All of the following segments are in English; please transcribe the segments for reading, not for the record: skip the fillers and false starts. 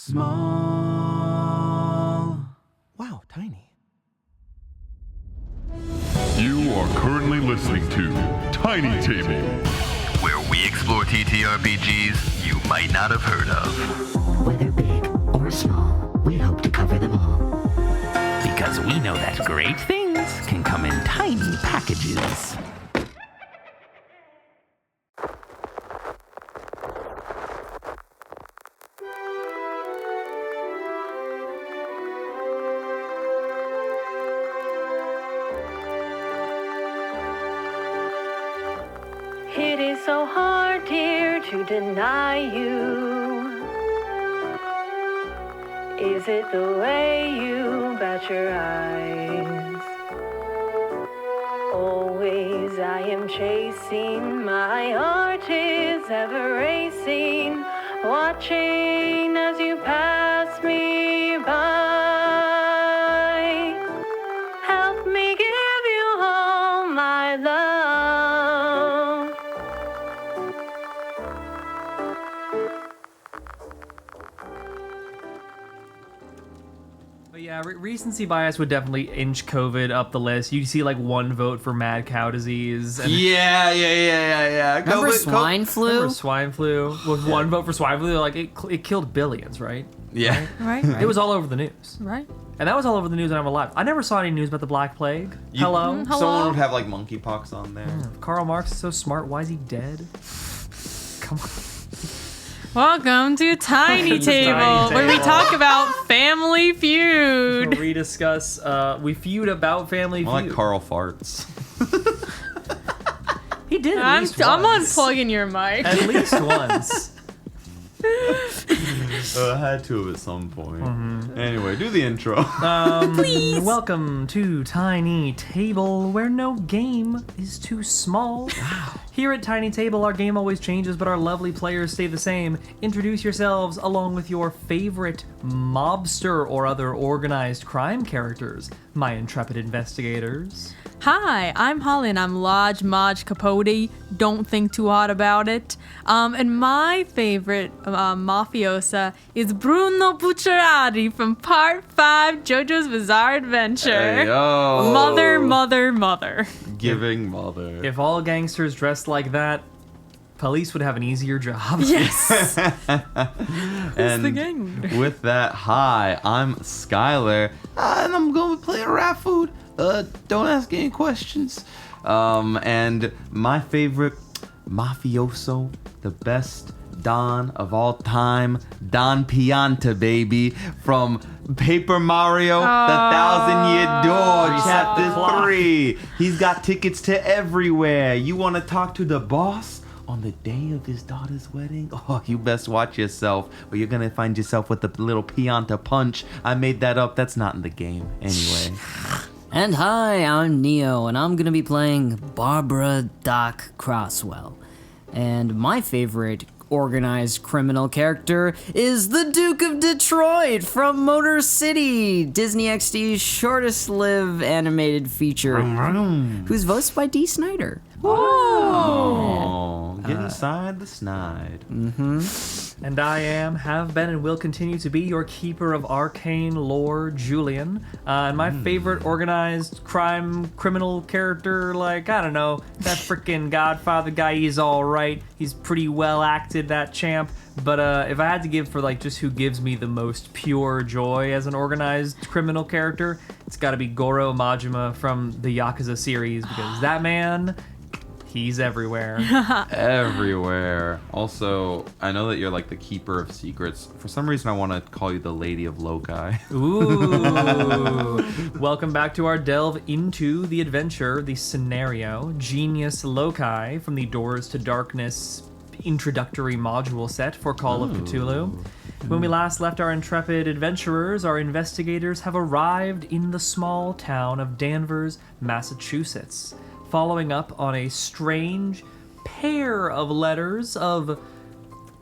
small. Wow, tiny. You are currently listening to Tiny Table, where we explore TTRPGs you might not have heard of. Whether big or small, we hope to cover them all. Because we know that great things can come in tiny packages. It is so hard, dear, to deny you. Is it the way you bat your eyes? Always I am chasing, my heart is ever racing, watching as you pass me by. Help me give you all my love. But yeah, recency bias would definitely inch COVID up the list. You see like one vote for mad cow disease. And Yeah. Remember swine flu? Remember swine flu? With one vote for swine flu, like it killed billions, right? Yeah. Right. It was all over the news. Right. And that was all over the news when I'm alive. I never saw any news about the Black Plague. Hello? Someone would have like monkeypox on there. Karl Marx is so smart. Why is he dead? Come on. Welcome to Tiny Table, where we talk about Family Feud. We discuss, we feud about Family More Feud. like Carl farts. He did at I'm least once. unplugging your mic. At least once. I had to at some point. Anyway, do the intro. Please. Welcome to Tiny Table, where no game is too small. Here at Tiny Table, our game always changes, but our lovely players stay the same. Introduce yourselves along with your favorite mobster or other organized crime characters, my intrepid investigators. Hi, I'm Holly, and I'm Marge Capote. Don't think too hard about it. And my favorite mafiosa is Bruno Bucciarati from Part 5 JoJo's Bizarre Adventure. Hey, yo. Mother. Giving mother. If all gangsters dressed like that, police would have an easier job. Yes. And the gang. with that, hi, I'm Skylar, and I'm going to play a rap food. Don't ask any questions. And my favorite mafioso, the best Don of all time, Don Pianta, baby, from Paper Mario, The Thousand Year Door, Chapter 3. He's got tickets to everywhere. You want to talk to the boss on the day of his daughter's wedding? Oh, you best watch yourself, or you're going to find yourself with a little Pianta punch. I made that up. That's not in the game. Anyway. And hi, I'm Neo, and I'm gonna be playing Barbara Doc Crosswell. And my favorite organized criminal character is the Duke of Detroit from Motor City, Disney XD's shortest-lived animated feature, who's voiced by Dee Snider. Oh, get inside the snide. And I have been, and will continue to be your keeper of arcane lore, Julian. And my favorite organized criminal character, like, I don't know, that freaking Godfather guy, he's all right. He's pretty well acted, that champ. But if I had to give for, like, just who gives me the most pure joy as an organized criminal character, it's got to be Goro Majima from the Yakuza series, because that man... He's everywhere. Everywhere. Also, I know that you're like the keeper of secrets. For some reason, I want to call you the Lady of Loci. Ooh. Welcome back to our delve into the adventure, the scenario, Genius Loci from the Doors to Darkness introductory module set for Call of Cthulhu. When we last left our intrepid adventurers, our investigators have arrived in the small town of Danvers, Massachusetts, following up on a strange pair of letters of,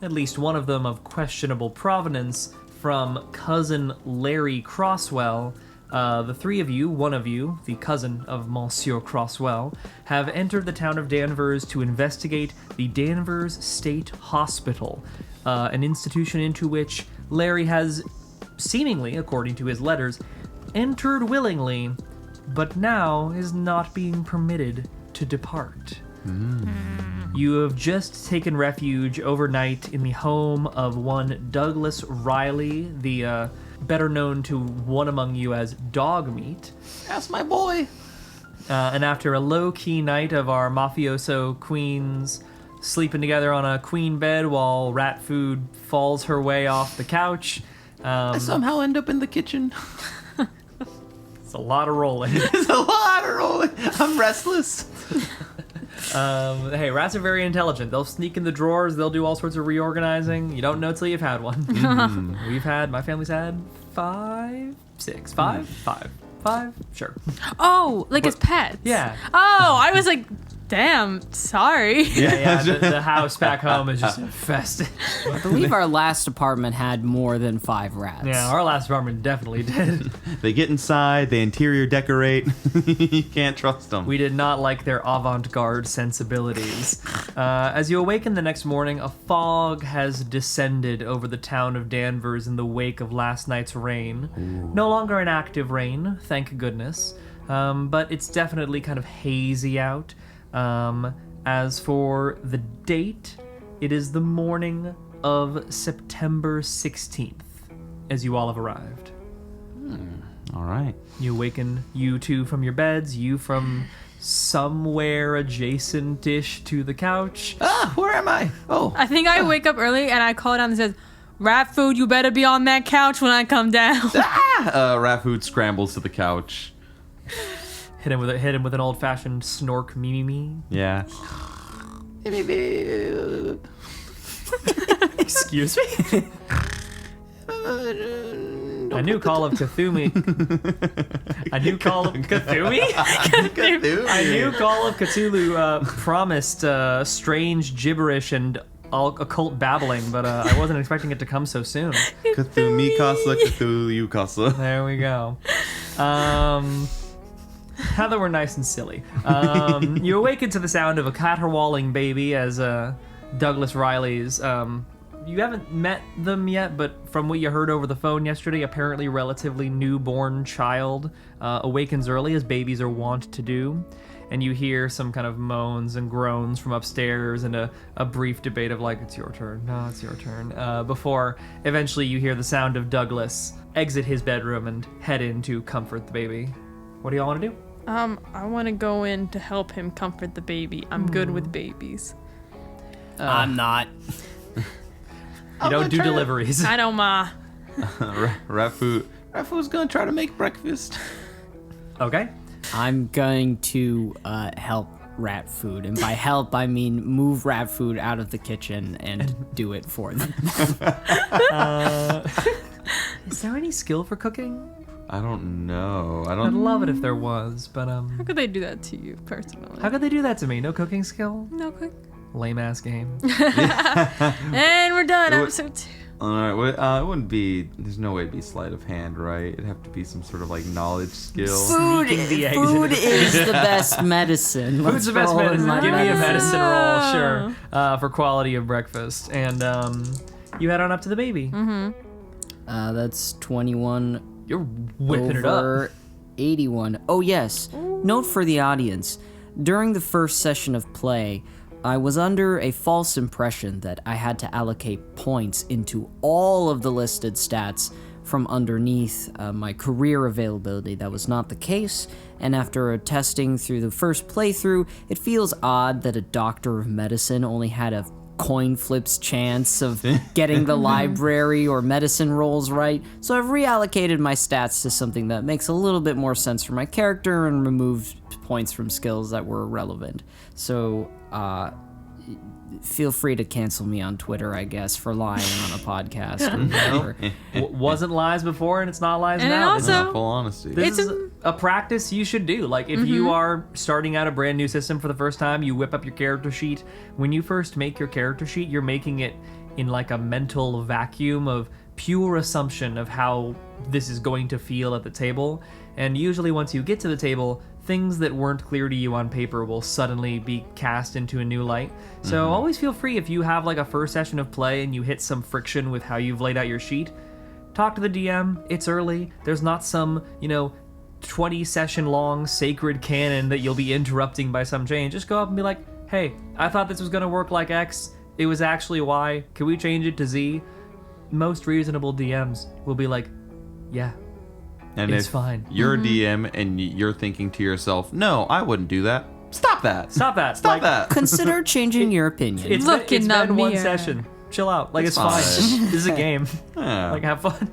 at least one of them of questionable provenance, from cousin Larry Crosswell. The three of you, one of you, the cousin of Monsieur Crosswell, have entered the town of Danvers to investigate the Danvers State Hospital, an institution into which Larry has, seemingly, according to his letters, entered willingly, but now is not being permitted to depart. You have just taken refuge overnight in the home of one Douglas Riley, the better known to one among you as Dog Meat. That's my boy. And after a low-key night of our mafioso queens sleeping together on a queen bed while rat food falls her way off the couch, I somehow end up in the kitchen. it's a lot of rolling. It's a lot of rolling. I'm restless. Hey, rats are very intelligent. They'll sneak in the drawers. They'll do all sorts of reorganizing. You don't know till you've had one. My family's had five, sure. Oh, like as pets? Yeah. Oh, I was like, damn, sorry. Yeah, the house back home is just infested. I believe our last apartment had more than 5 rats. Yeah, our last apartment definitely did. They get inside, they interior decorate. You can't trust them. We did not like their avant-garde sensibilities. As you awaken the next morning, a fog has descended over the town of Danvers in the wake of last night's rain. No longer an active rain, thank goodness. But it's definitely kind of hazy out. As for the date, it is the morning of September 16th, as you all have arrived. All right. You awaken, you two from your beds, you from somewhere adjacent-ish to the couch. Ah, where am I? Oh. I think I wake up early and I call down and says, rat food, you better be on that couch when I come down. Rat food scrambles to the couch. Hit him with an old-fashioned snork me. Yeah. Excuse me? A new call of Cthulhu. A new call of Cthulhu? A new call of Cthulhu promised strange gibberish and occult babbling, but I wasn't expecting it to come so soon. Cthulhu me casa, Cthulhu you casa. There we go. Now that we're nice and silly. You awaken to the sound of a caterwauling baby as Douglas Riley's... you haven't met them yet, but from what you heard over the phone yesterday, apparently relatively newborn child awakens early, as babies are wont to do. And you hear some kind of moans and groans from upstairs and a brief debate of like, it's your turn, no, it's your turn, before eventually you hear the sound of Douglas exit his bedroom and head in to comfort the baby. What do y'all want to do? I want to go in to help him comfort the baby. I'm good with babies. I'm not. You don't do deliveries. I don't, Ma. Rat food's gonna try to make breakfast. Okay. I'm going to help rat food, and by help I mean move rat food out of the kitchen and do it for them. Is there any skill for cooking? I don't know. I'd love it if there was, but How could they do that to you, personally? how could they do that to me? No cooking skill? No cook. Lame ass game. And we're done. Episode 2. All right. Well, it wouldn't be. There's no way it'd be sleight of hand, right? It'd have to be some sort of like knowledge skill. Food is the best medicine. Food's the best medicine. Give me a medicine roll, sure, for quality of breakfast. And you head on up to the baby. That's 21. You're whipping it over up. 81. Oh yes. Note for the audience. During the first session of play, I was under a false impression that I had to allocate points into all of the listed stats from underneath my career availability. That was not the case, and after testing through the first playthrough, it feels odd that a doctor of medicine only had a coin flips chance of getting the library or medicine rolls right, so I've reallocated my stats to something that makes a little bit more sense for my character and removed points from skills that were irrelevant. So, feel free to cancel me on Twitter, I guess, for lying on a podcast or whatever. Wasn't lies before, and it's not lies And now. it also- Full honesty. This is a practice you should do. Like, if you are starting out a brand new system for the first time, you whip up your character sheet. When you first make your character sheet, you're making it in like a mental vacuum of pure assumption of how this is going to feel at the table. And usually once you get to the table, things that weren't clear to you on paper will suddenly be cast into a new light. So always feel free, if you have like a first session of play and you hit some friction with how you've laid out your sheet, talk to the DM. It's early. There's not some, 20 session long sacred canon that you'll be interrupting by some change. Just go up and be like, hey, I thought this was going to work like X. It was actually Y. Can we change it to Z? Most reasonable DMs will be like, yeah, And it's if fine. you're a DM and you're thinking to yourself, no, I wouldn't do that. Stop that. Stop that. Stop Like, that. Consider changing your opinion. It's Look been, in it's the been one mirror. session. Chill out. Like, it's It's fine. fine. This is a game. Yeah. Like, have fun.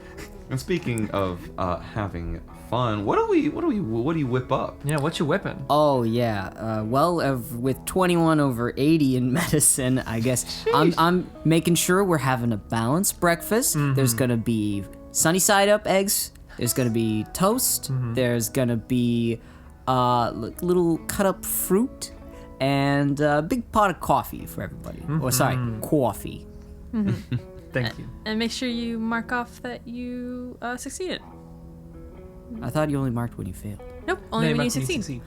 And speaking of having fun, what do you whip up? Yeah, what you whipping? Oh yeah. With 21 over 80 in medicine, I guess I'm making sure we're having a balanced breakfast. There's gonna be sunny side up eggs. There's gonna be toast. There's gonna be little cut up fruit and a big pot of coffee for everybody. Or sorry, coffee. Thank you. And make sure you mark off that you succeeded. I thought you only marked when you failed. Nope, only Name when you after succeed.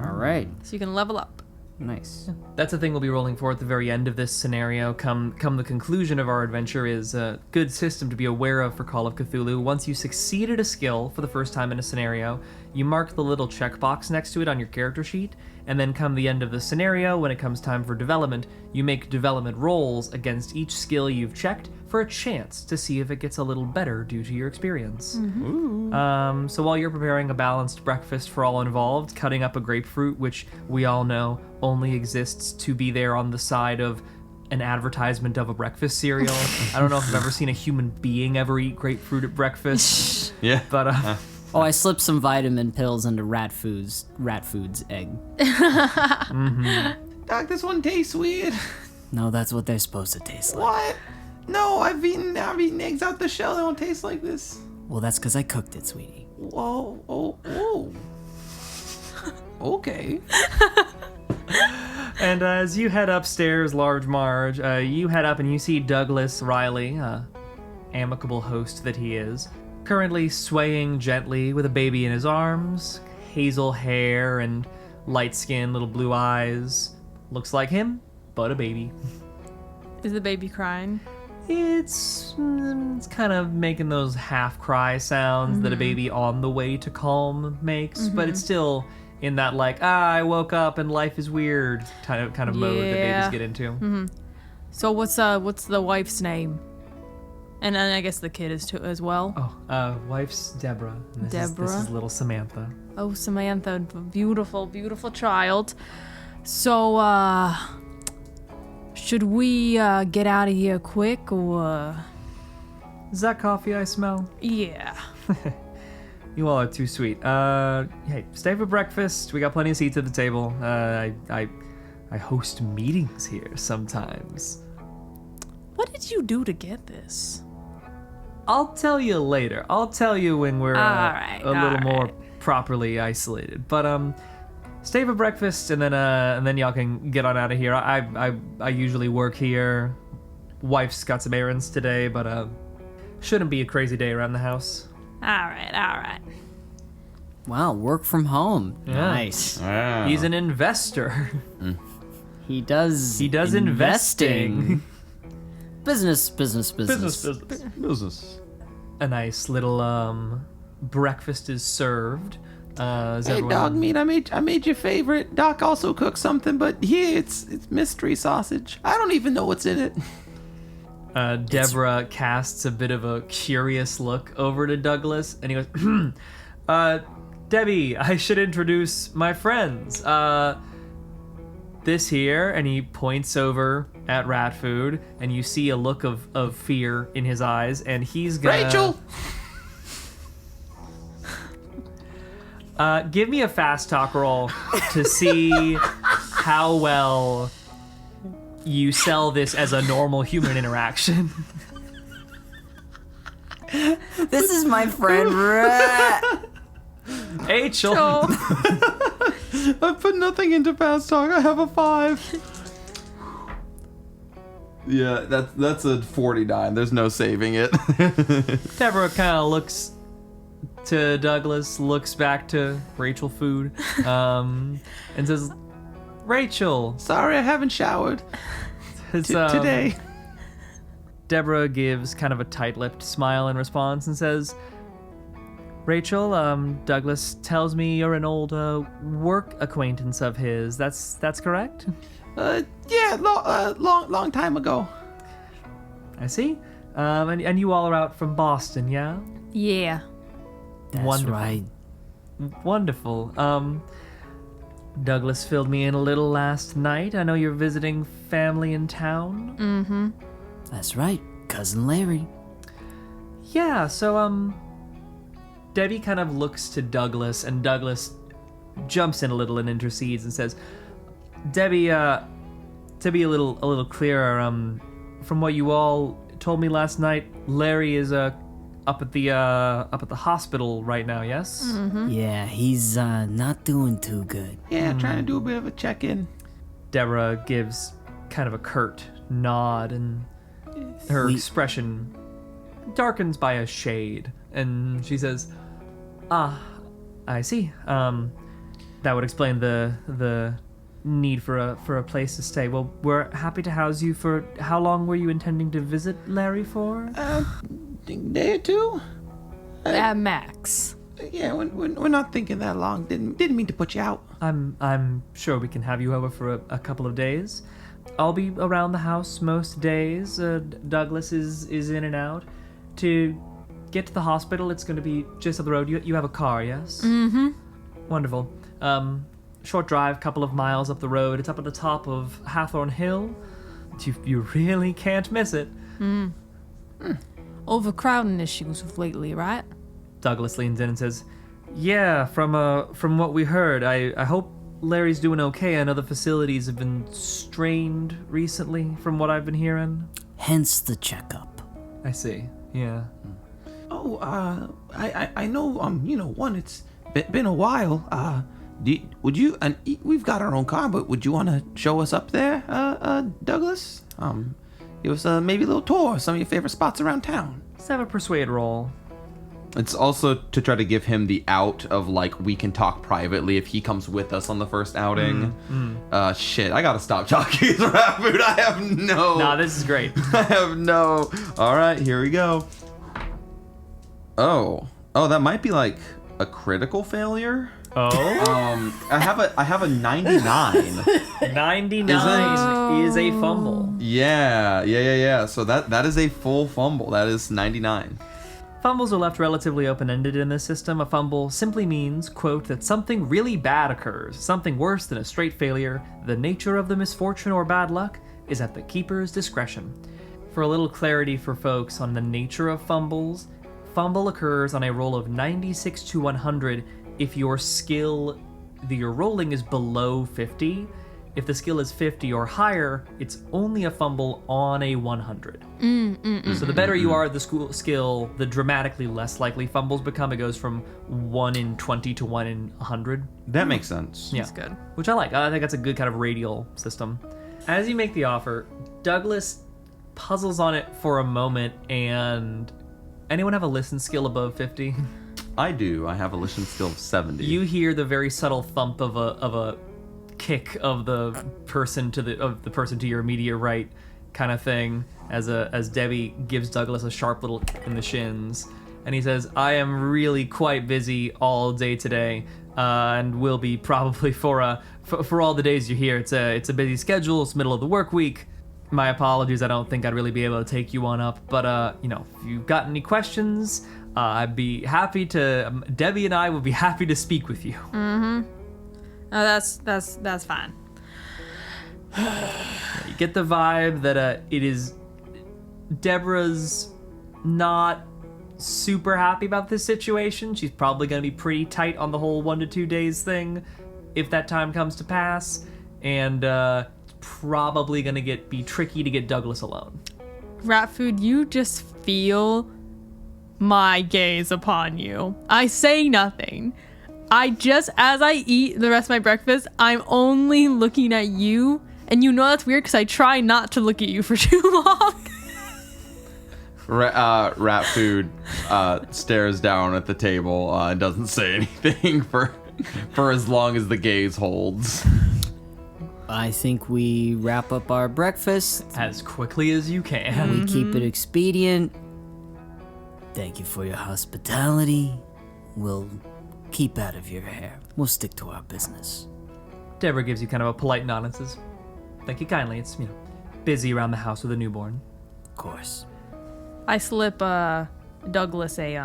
All right. So you can level up. Nice. That's a thing we'll be rolling for at the very end of this scenario. Come the conclusion of our adventure is a good system to be aware of for Call of Cthulhu. Once you succeeded a skill for the first time in a scenario, you mark the little checkbox next to it on your character sheet, and then come the end of the scenario, when it comes time for development, you make development rolls against each skill you've checked for a chance to see if it gets a little better due to your experience. So while you're preparing a balanced breakfast for all involved, cutting up a grapefruit, which we all know only exists to be there on the side of an advertisement of a breakfast cereal. I don't know if I've ever seen a human being ever eat grapefruit at breakfast. Yeah. But Oh, I slipped some vitamin pills into Rat Food's egg. Doc, this one tastes weird. No, that's what they're supposed to taste like. What? No, I've eaten eggs out the shell. They don't taste like this. Well, that's because I cooked it, sweetie. Whoa, oh. Okay. And as you head upstairs, Large Marge, you head up and you see Douglas Riley, amicable host that he is, currently swaying gently with a baby in his arms, hazel hair and light skin, little blue eyes. Looks like him, but a baby. Is the baby crying? It's kind of making those half cry sounds that a baby on the way to calm makes, but it's still in that like, I woke up and life is weird kind of mode that Yeah. babies get into. So what's the wife's name? And then I guess the kid is too as well. Oh, wife's Deborah. And this Deborah? Is little Samantha. Oh, Samantha, beautiful, beautiful child. So, should we get out of here quick or? Is that coffee I smell? Yeah. You all are too sweet. Hey, stay for breakfast. We got plenty of seats at the table. I host meetings here sometimes. What did you do to get this? I'll tell you later. I'll tell you when we're Alright, a little more alright. properly isolated. But stay for breakfast and then y'all can get on out of here. I usually work here. Wife's got some errands today, but shouldn't be a crazy day around the house. All right. Wow, work from home. Yeah. Nice. Wow. He's an investor. He does investing. Business. Business. A nice little breakfast is served. Is Hey, everyone- dog meat, I made your favorite. Doc also cooked something, but here it's mystery sausage. I don't even know what's in it. Deborah casts a bit of a curious look over to Douglas, and he goes, Debbie, I should introduce my friends. This here, and he points over at Rat Food, and you see a look of fear in his eyes, and he's gonna... Rachel! Give me a fast talk roll to see how well you sell this as a normal human interaction. This is my friend Rat. Rachel. I put nothing into fast talk. I have a 5. Yeah, that's a 49. There's no saving it. Deborah kind of looks to Douglas, looks back to Rachel Food, and says, Rachel. Sorry, I haven't showered today. Deborah gives kind of a tight-lipped smile in response and says, Rachel, Douglas tells me you're an old work acquaintance of his. That's correct? Yeah, long time ago. I see. And you all are out from Boston, yeah? Yeah. That's Wonderful. right. Wonderful. Douglas filled me in a little last night. I know you're visiting family in town. Mm-hmm. That's right. Cousin Larry. Yeah, so, Debbie kind of looks to Douglas, and Douglas jumps in a little and intercedes and says, Debbie, to be a little clearer, from what you all told me last night, Larry is, up at the hospital right now, yes? Mm-hmm. Yeah, he's not doing too good. Yeah, trying to do a bit of a check-in. Deborah gives kind of a curt nod, and her expression darkens by a shade, and she says, I see. That would explain the need for a place to stay. Well, we're happy to house you for... How long were you intending to visit Larry for? Day or two? At max. Yeah, we're not thinking that long. Didn't mean to put you out. I'm sure we can have you over for a couple of days. I'll be around the house most days. Douglas is in and out. To get to the hospital, it's going to be just up the road. You have a car, yes? Mm-hmm. Wonderful. Short drive, couple of miles up the road. It's up at the top of Hathorn Hill. You really can't miss it. Overcrowding issues of lately, right? Douglas leans in and says, yeah, from what we heard, I hope Larry's doing okay. I know the facilities have been strained recently from what I've been hearing. Hence the checkup. I see, yeah. Oh, I know, one, it's been a while. Would you, and we've got our own car, but would you want to show us up there, Douglas? Give us maybe a little tour of some of your favorite spots around town. Let's have a persuade roll. It's also to try to give him the out of, like, we can talk privately if he comes with us on the first outing. Shit, I gotta stop talking to Rat Food. I have no... Nah, this is great. I have no... Alright, here we go. Oh, that might be, like, a critical failure. Oh? I have a 99. 99 is a fumble. Yeah. So that is a full fumble. That is 99. Fumbles are left relatively open-ended in this system. A fumble simply means, quote, that something really bad occurs, something worse than a straight failure. The nature of the misfortune or bad luck is at the keeper's discretion. For a little clarity for folks on the nature of fumbles, fumble occurs on a roll of 96 to 100 if your skill that you're rolling is below 50. If the skill is 50 or higher, it's only a fumble on a 100. So the better you are at the skill, the dramatically less likely fumbles become. It goes from 1 in 20 to 1 in 100. That makes sense. Yeah. That's good. Which I like. I think that's a good kind of radial system. As you make the offer, Douglas puzzles on it for a moment, and anyone have a listen skill above 50? I do. I have a listen skill of 70. You hear the very subtle thump of a kick of the person to your immediate right, kind of thing, as Debbie gives Douglas a sharp little kick in the shins, and he says, "I am really quite busy all day today, and will be probably for all the days you're here. It's a busy schedule. It's middle of the work week. My apologies. I don't think I'd really be able to take you on up, but if you've got any questions, I'd be happy to. Debbie and I would be happy to speak with you." Mm-hmm. No, that's fine. You get the vibe that it is Deborah's not super happy about this situation. She's probably going to be pretty tight on the whole 1 to 2 days thing if that time comes to pass, and it's probably going to be tricky to get Douglas alone. Rat Food, you just feel my gaze upon you. I say nothing. As I eat the rest of my breakfast, I'm only looking at you And you know that's weird because I try not to look at you for too long. Rat Food stares down at the table and doesn't say anything for as long as the gaze holds. I think we wrap up our breakfast. As quickly as you can. We keep it expedient. Thank you for your hospitality. We'll keep out of your hair. We'll stick to our business. Deborah gives you kind of a polite nod and says, "Thank you kindly. It's, busy around the house with a newborn." Of course. I slip Douglas a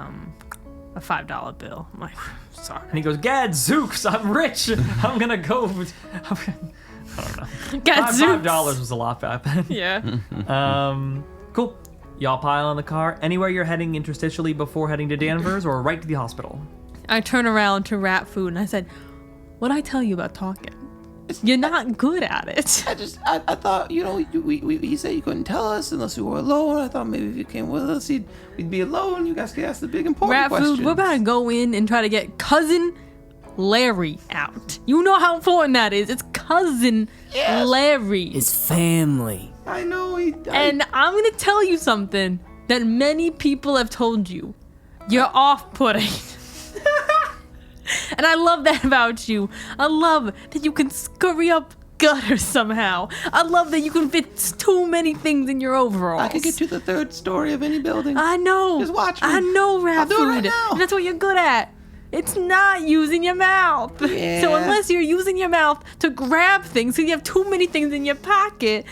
$5 bill. I'm like, sorry. And he goes, "Gadzooks, I'm rich. I'm gonna go." I don't know. Gadzooks. $5 was a lot back then. Yeah. Cool. Y'all pile in the car. Anywhere you're heading interstitially before heading to Danvers, or right to the hospital? I turn around to Rat Food and I said, "What'd I tell you about talking? You're not good at it." I thought, he said you couldn't tell us unless we were alone. I thought maybe if you came with us, we'd be alone. You guys could ask the big important Rat questions. Food, we're about to go in and try to get Cousin Larry out. You know how important that is. It's Cousin Larry. It's family. I know. And I'm going to tell you something that many people have told you. You're off-putting. And I love that about you. I love that you can scurry up gutters somehow. I love that you can fit too many things in your overalls. I could get to the third story of any building. I know. Just watch me. I know, Rat I'll do it Food. right now. And that's what you're good at. It's not using your mouth. Yeah. So unless you're using your mouth to grab things, so you have too many things in your pocket,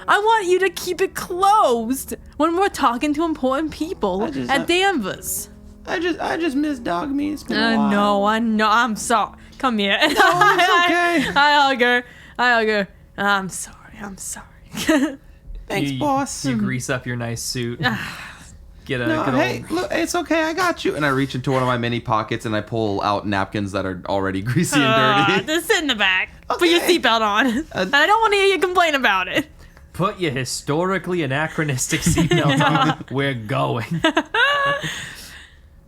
I want you to keep it closed when we're talking to important people at Danvers. I just miss dog meat. It's been a while. I know. I'm sorry. Come here. No, it's okay. I hug her. I'm sorry. Thanks, boss. You grease up your nice suit. Get a No, good hey, old... look, it's okay. I got you. And I reach into one of my mini pockets and I pull out napkins that are already greasy and dirty. Just sit in the back. Put your seatbelt on. And I don't want to hear you complain about it. Put your historically anachronistic seatbelt on. We're going.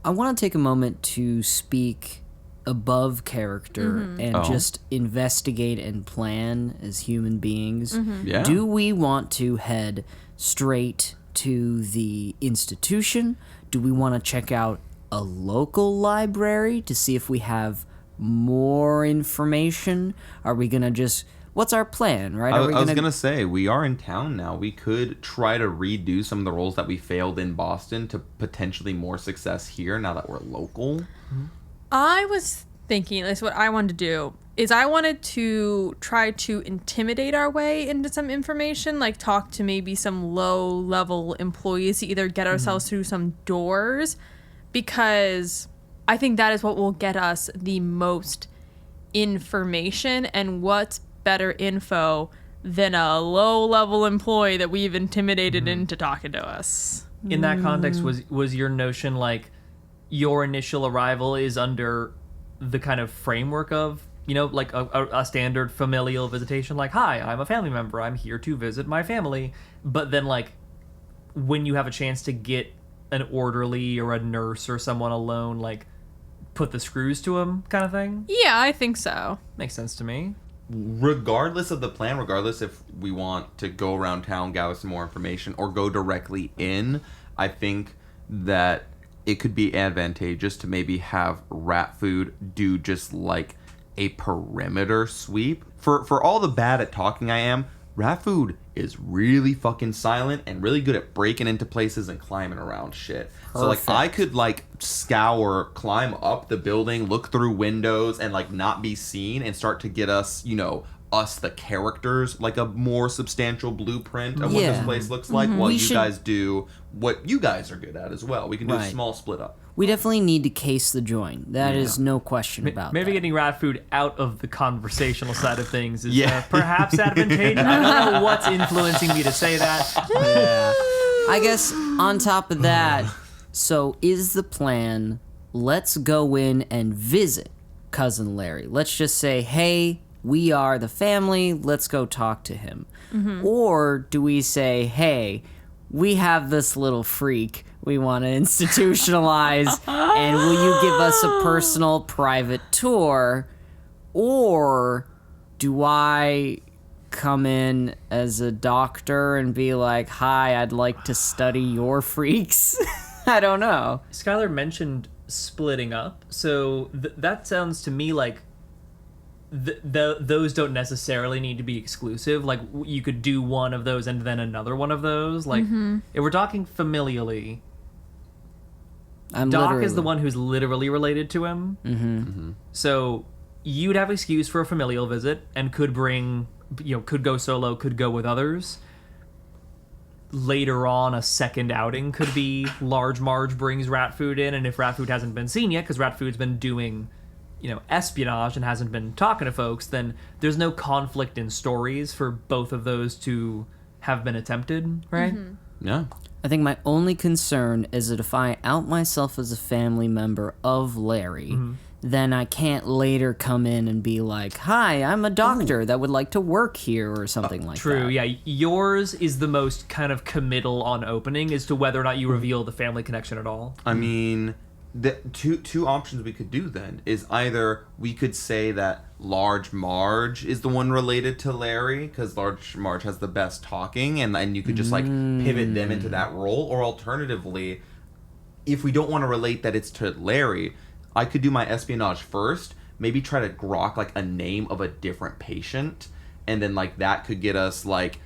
I want to take a moment to speak above character and just investigate and plan as human beings. Yeah. Do we want to head straight to the institution? Do we want to check out a local library to see if we have more information? Are we going to just... What's our plan, right? I was going to say, we are in town now. We could try to redo some of the roles that we failed in Boston to potentially more success here now that we're local. I was thinking, that's what I wanted to do, is I wanted to try to intimidate our way into some information, like talk to maybe some low-level employees to either get ourselves through some doors, because I think that is what will get us the most information, and what's better info than a low-level employee that we've intimidated into talking to us. In that context, was your notion like your initial arrival is under the kind of framework of, like a standard familial visitation, like, "Hi, I'm a family member. I'm here to visit my family." But then, like, when you have a chance to get an orderly or a nurse or someone alone, like, put the screws to them kind of thing? Yeah, I think so. Makes sense to me. Regardless of the plan, regardless if we want to go around town, gather some more information, or go directly in, I think that it could be advantageous to maybe have Rat Food do just like a perimeter sweep. For all the bad at talking I am, Rat Food is really fucking silent and really good at breaking into places and climbing around shit. So like I could like climb up the building, look through windows and like not be seen and start to get us, us the characters, like a more substantial blueprint of what this place looks like, while you guys do what you guys are good at as well. We can do a small split up. We definitely need to case the joint. That is no question about Maybe that. getting Rat Food out of the conversational side of things is perhaps advantageous. I don't know what's influencing me to say that. I guess on top of that, so is the plan, let's go in and visit Cousin Larry. Let's just say, hey, we are the family, let's go talk to him. Or do we say, hey, we have this little freak we want to institutionalize, and will you give us a personal private tour? Or do I come in as a doctor and be like, hi, I'd like to study your freaks. I don't know. Skylar mentioned splitting up, so that sounds to me like those don't necessarily need to be exclusive. Like, you could do one of those and then another one of those. Like, if we're talking familially, Doc is the one who's literally related to him. So you'd have excuse for a familial visit and could bring, could go solo, could go with others. Later on, a second outing could be Large Marge brings Rat Food in, and if Rat Food hasn't been seen yet, because Rat Food's been doing, espionage and hasn't been talking to folks, then there's no conflict in stories for both of those to have been attempted, right? Yeah. I think my only concern is that if I out myself as a family member of Larry, then I can't later come in and be like, hi, I'm a doctor that would like to work here or something like that. True, yeah. Yours is the most kind of committal on opening as to whether or not you reveal the family connection at all. I mean, the two options we could do then is either we could say that Large Marge is the one related to Larry because Large Marge has the best talking, and you could just pivot them into that role, or alternatively, if we don't want to relate that it's to Larry, I could do my espionage first, maybe try to grok a name of a different patient, and then that could get us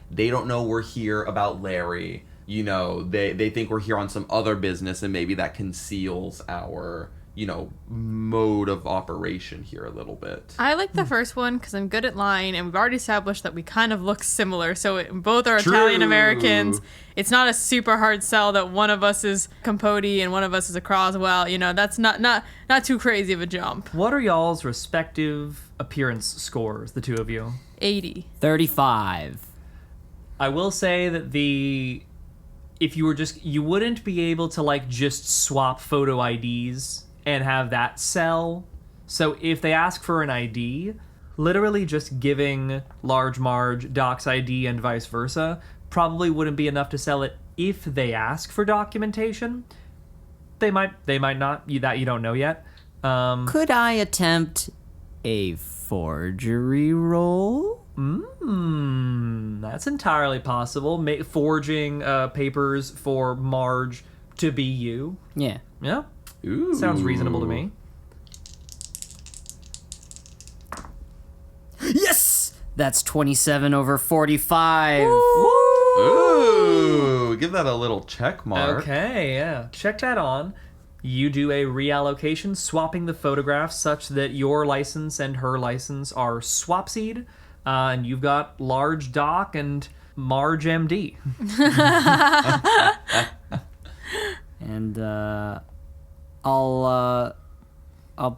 they don't know we're here about Larry. They think we're here on some other business, and maybe that conceals our, mode of operation here a little bit. I like the first one because I'm good at lying, and we've already established that we kind of look similar. So both are True. Italian Americans. It's not a super hard sell that one of us is Capote and one of us is a Croswell. That's not too crazy of a jump. What are y'all's respective appearance scores, the two of you? 80. 35. I will say that if you wouldn't be able to just swap photo IDs and have that sell. So if they ask for an ID, literally just giving Large Marge Doc's ID and vice versa probably wouldn't be enough to sell it. If they ask for documentation, they might not. That you don't know yet. Could I attempt a forgery roll? That's entirely possible. Forging papers for Marge to be you. Yeah. Yeah. Ooh. Sounds reasonable to me. Yes! That's 27 over 45. Ooh, give that a little check mark. Okay, yeah. Check that on. You do a reallocation, swapping the photographs such that your license and her license are swapsied, and you've got Large Doc and Marge MD. And I'll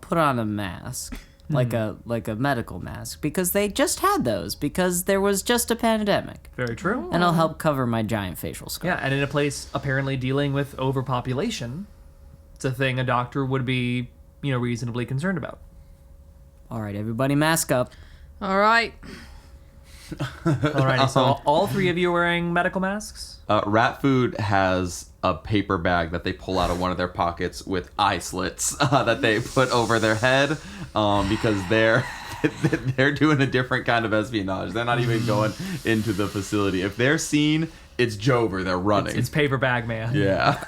put on a mask, like a medical mask, because they just had those because there was just a pandemic. Very true. And I'll help cover my giant facial scar. Yeah, and in a place apparently dealing with overpopulation, it's a thing a doctor would be, reasonably concerned about. All right, everybody, mask up. All right. Alrighty, so all three of you are wearing medical masks? Rat Food has a paper bag that they pull out of one of their pockets with eye slits that they put over their head because they're doing a different kind of espionage. They're not even going into the facility. If they're seen, it's Jover. They're running. It's paper bag man. Yeah.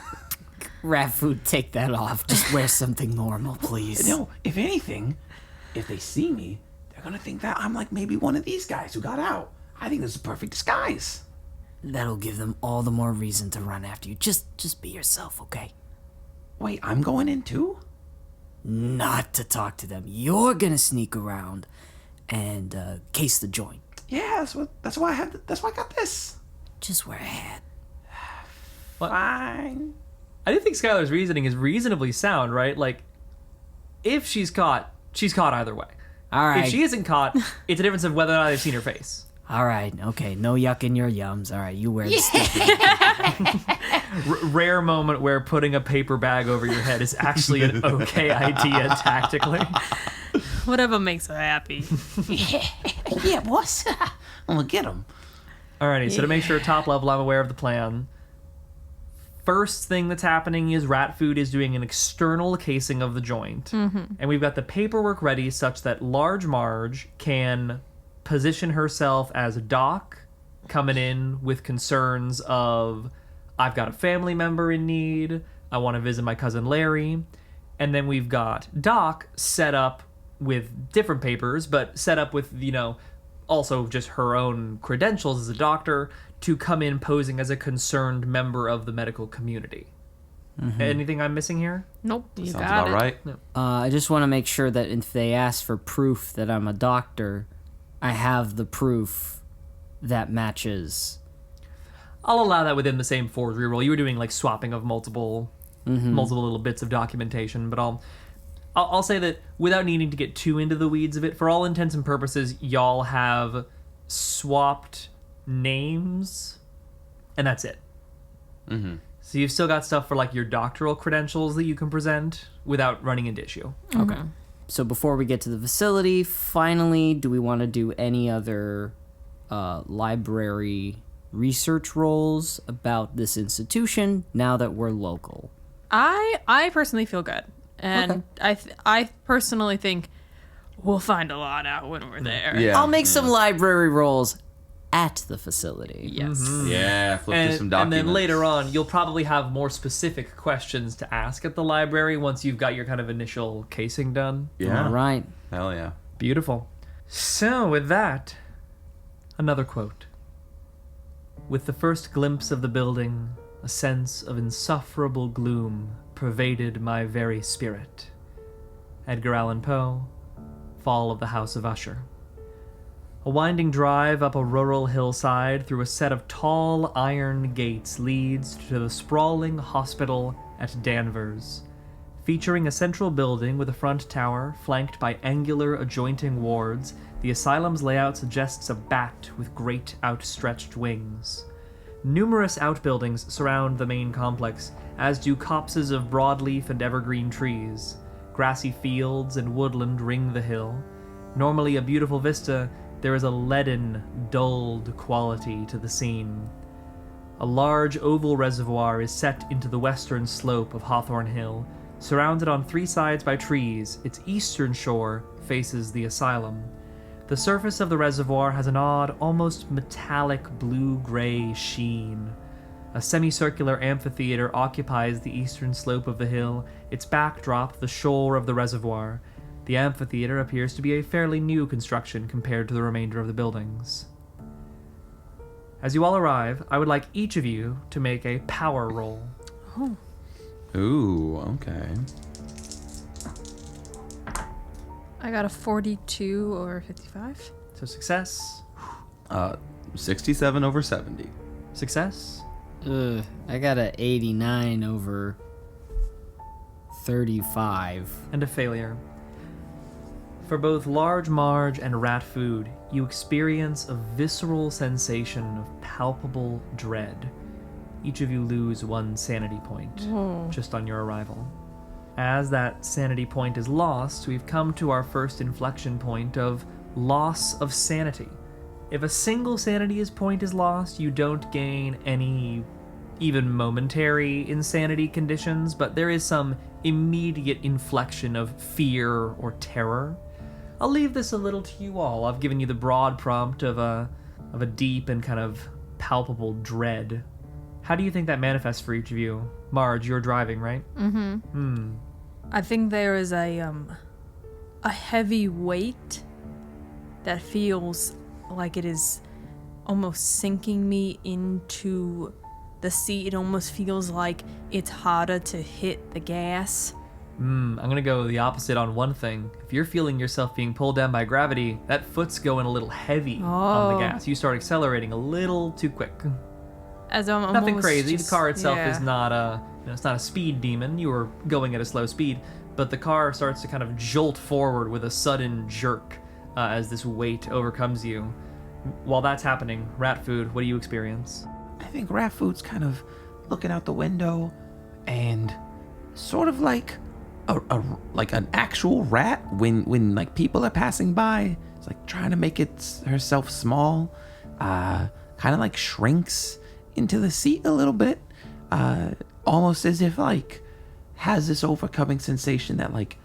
Rat Food, take that off. Just wear something normal, please. No, if anything, if they see me, they're gonna think that I'm maybe one of these guys who got out. I think this is a perfect disguise. That'll give them all the more reason to run after you. Just be yourself, okay? Wait, I'm going in too? Not to talk to them. You're gonna sneak around and case the joint. Yeah, that's why I got this. Just wear a hat. Fine. I do think Skylar's reasoning is reasonably sound, right? If she's caught either way. All right. If she isn't caught, it's a difference of whether or not they've seen her face. All right, okay, no yucking your yums. All right, you wear the stuff. Rare moment where putting a paper bag over your head is actually an okay idea tactically. Whatever makes her happy. Yeah, boss. I'm gonna get him. Alrighty, so to make sure top level I'm aware of the plan. First thing that's happening is Rat Food is doing an external casing of the joint. And we've got the paperwork ready such that Large Marge can position herself as Doc, coming in with concerns of, I've got a family member in need, I want to visit my cousin Larry. And then we've got Doc set up with different papers, but set up with, also just her own credentials as a doctor to come in posing as a concerned member of the medical community. Anything I'm missing here? Nope, you Sounds got about it. right. I just want to make sure that if they ask for proof that I'm a doctor, I have the proof that matches. I'll allow that within the same forgery role. You were doing like swapping of multiple little bits of documentation, but I'll say that without needing to get too into the weeds of it, for all intents and purposes, y'all have swapped names, and that's it. So you've still got stuff for like your doctoral credentials that you can present without running into issue. Okay. So before we get to the facility, finally, do we want to do any other library research roles about this institution now that we're local? I personally feel good, and I personally think we'll find a lot out when we're there. Yeah. I'll make some library roles at the facility. Yes. Yeah, flip through some And documents. then later on, you'll probably have more specific questions to ask at the library once you've got your kind of initial casing done. Yeah. All right. Hell yeah. Beautiful. So, with that, another quote. With the first glimpse of the building, a sense of insufferable gloom pervaded my very spirit. Edgar Allan Poe, Fall of the House of Usher. A winding drive up a rural hillside through a set of tall iron gates leads to the sprawling hospital at Danvers. Featuring a central building with a front tower flanked by angular adjoining wards, the asylum's layout suggests a bat with great outstretched wings. Numerous outbuildings surround the main complex, as do copses of broadleaf and evergreen trees. Grassy fields and woodland ring the hill. Normally a beautiful vista, there is a leaden, dulled quality to the scene. A large oval reservoir is set into the western slope of Hawthorne Hill. Surrounded on three sides by trees, its eastern shore faces the asylum. The surface of the reservoir has an odd, almost metallic blue-gray sheen. A semicircular amphitheater occupies the eastern slope of the hill, its backdrop the shore of the reservoir. The amphitheater appears to be a fairly new construction compared to the remainder of the buildings. As you all arrive, I would like each of you to make a power roll. Ooh, okay. I got a 42 or 55. So success, 67 over 70. success, I got a 89 over 35. and a failure. For both Large Marge and Rat Food, you experience a visceral sensation of palpable dread. Each of you lose 1 sanity point just on your arrival. As that sanity point is lost, we've come to our first inflection point of loss of sanity. If a single sanity point is lost, you don't gain any even momentary insanity conditions, but there is some immediate inflection of fear or terror. I'll leave this a little to you all. I've given you the broad prompt of a deep and kind of palpable dread. How do you think that manifests for each of you? Marge, you're driving, right? I think there is a heavy weight that feels like it is almost sinking me into the seat. It almost feels like it's harder to hit the gas. I'm gonna go the opposite on one thing. If you're feeling yourself being pulled down by gravity, that foot's going a little heavy on the gas. You start accelerating a little too quick. As I'm Nothing almost crazy. just- The car itself yeah. is not it's not a speed demon. You were going at a slow speed, but the car starts to kind of jolt forward with a sudden jerk as this weight overcomes you. While that's happening, Rat Food, what do you experience? I think Rat Food's kind of looking out the window and sort of like like an actual rat when like people are passing by. It's like trying to make herself small, kind of like shrinks into the seat a little bit, almost as if like has this overcoming sensation that like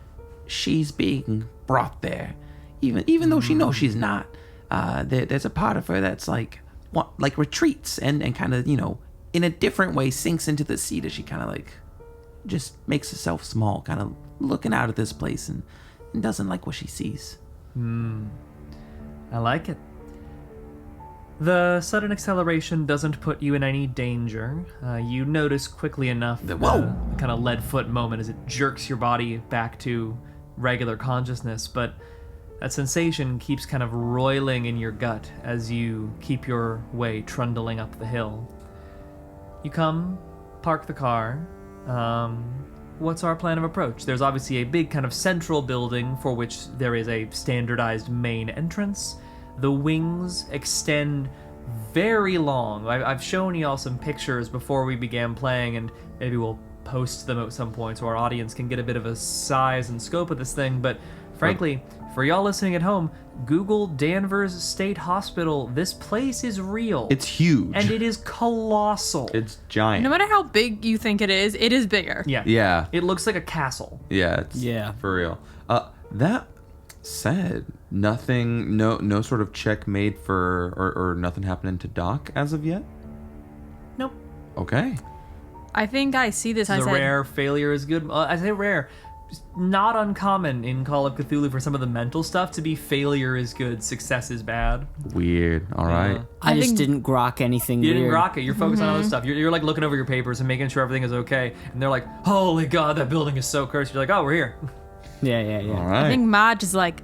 she's being brought there, even though she knows she's not. there's a part of her that's like retreats and kind of, in a different way sinks into the seat as she kind of like just makes herself small, kind of looking out at this place and doesn't like what she sees. I like it. The sudden acceleration doesn't put you in any danger. You notice quickly enough the kind of lead foot moment as it jerks your body back to regular consciousness, but that sensation keeps kind of roiling in your gut as you keep your way trundling up the hill. You come, park the car. What's our plan of approach? There's obviously a big kind of central building for which there is a standardized main entrance. The wings extend very long. I've shown y'all some pictures before we began playing, and maybe we'll post them at some point so our audience can get a bit of a size and scope of this thing. But frankly, for y'all listening at home, Google Danvers State Hospital. This place is real. It's huge. And it is colossal. It's giant. No matter how big you think it is bigger. Yeah. It looks like a castle. Yeah, for real. That said, nothing, no sort of check made for, or nothing happening to Doc as of yet? Nope. Okay. I think I see this. This is a rare failure is good. I say rare. Not uncommon in Call of Cthulhu for some of the mental stuff to be failure is good, success is bad. Weird. All right. I just didn't grok anything You weird. didn't grok it. You're focused on other stuff. You're like looking over your papers and making sure everything is okay. And they're like, holy God, that building is so cursed. You're like, oh, we're here. Yeah. All right. I think Marge is like,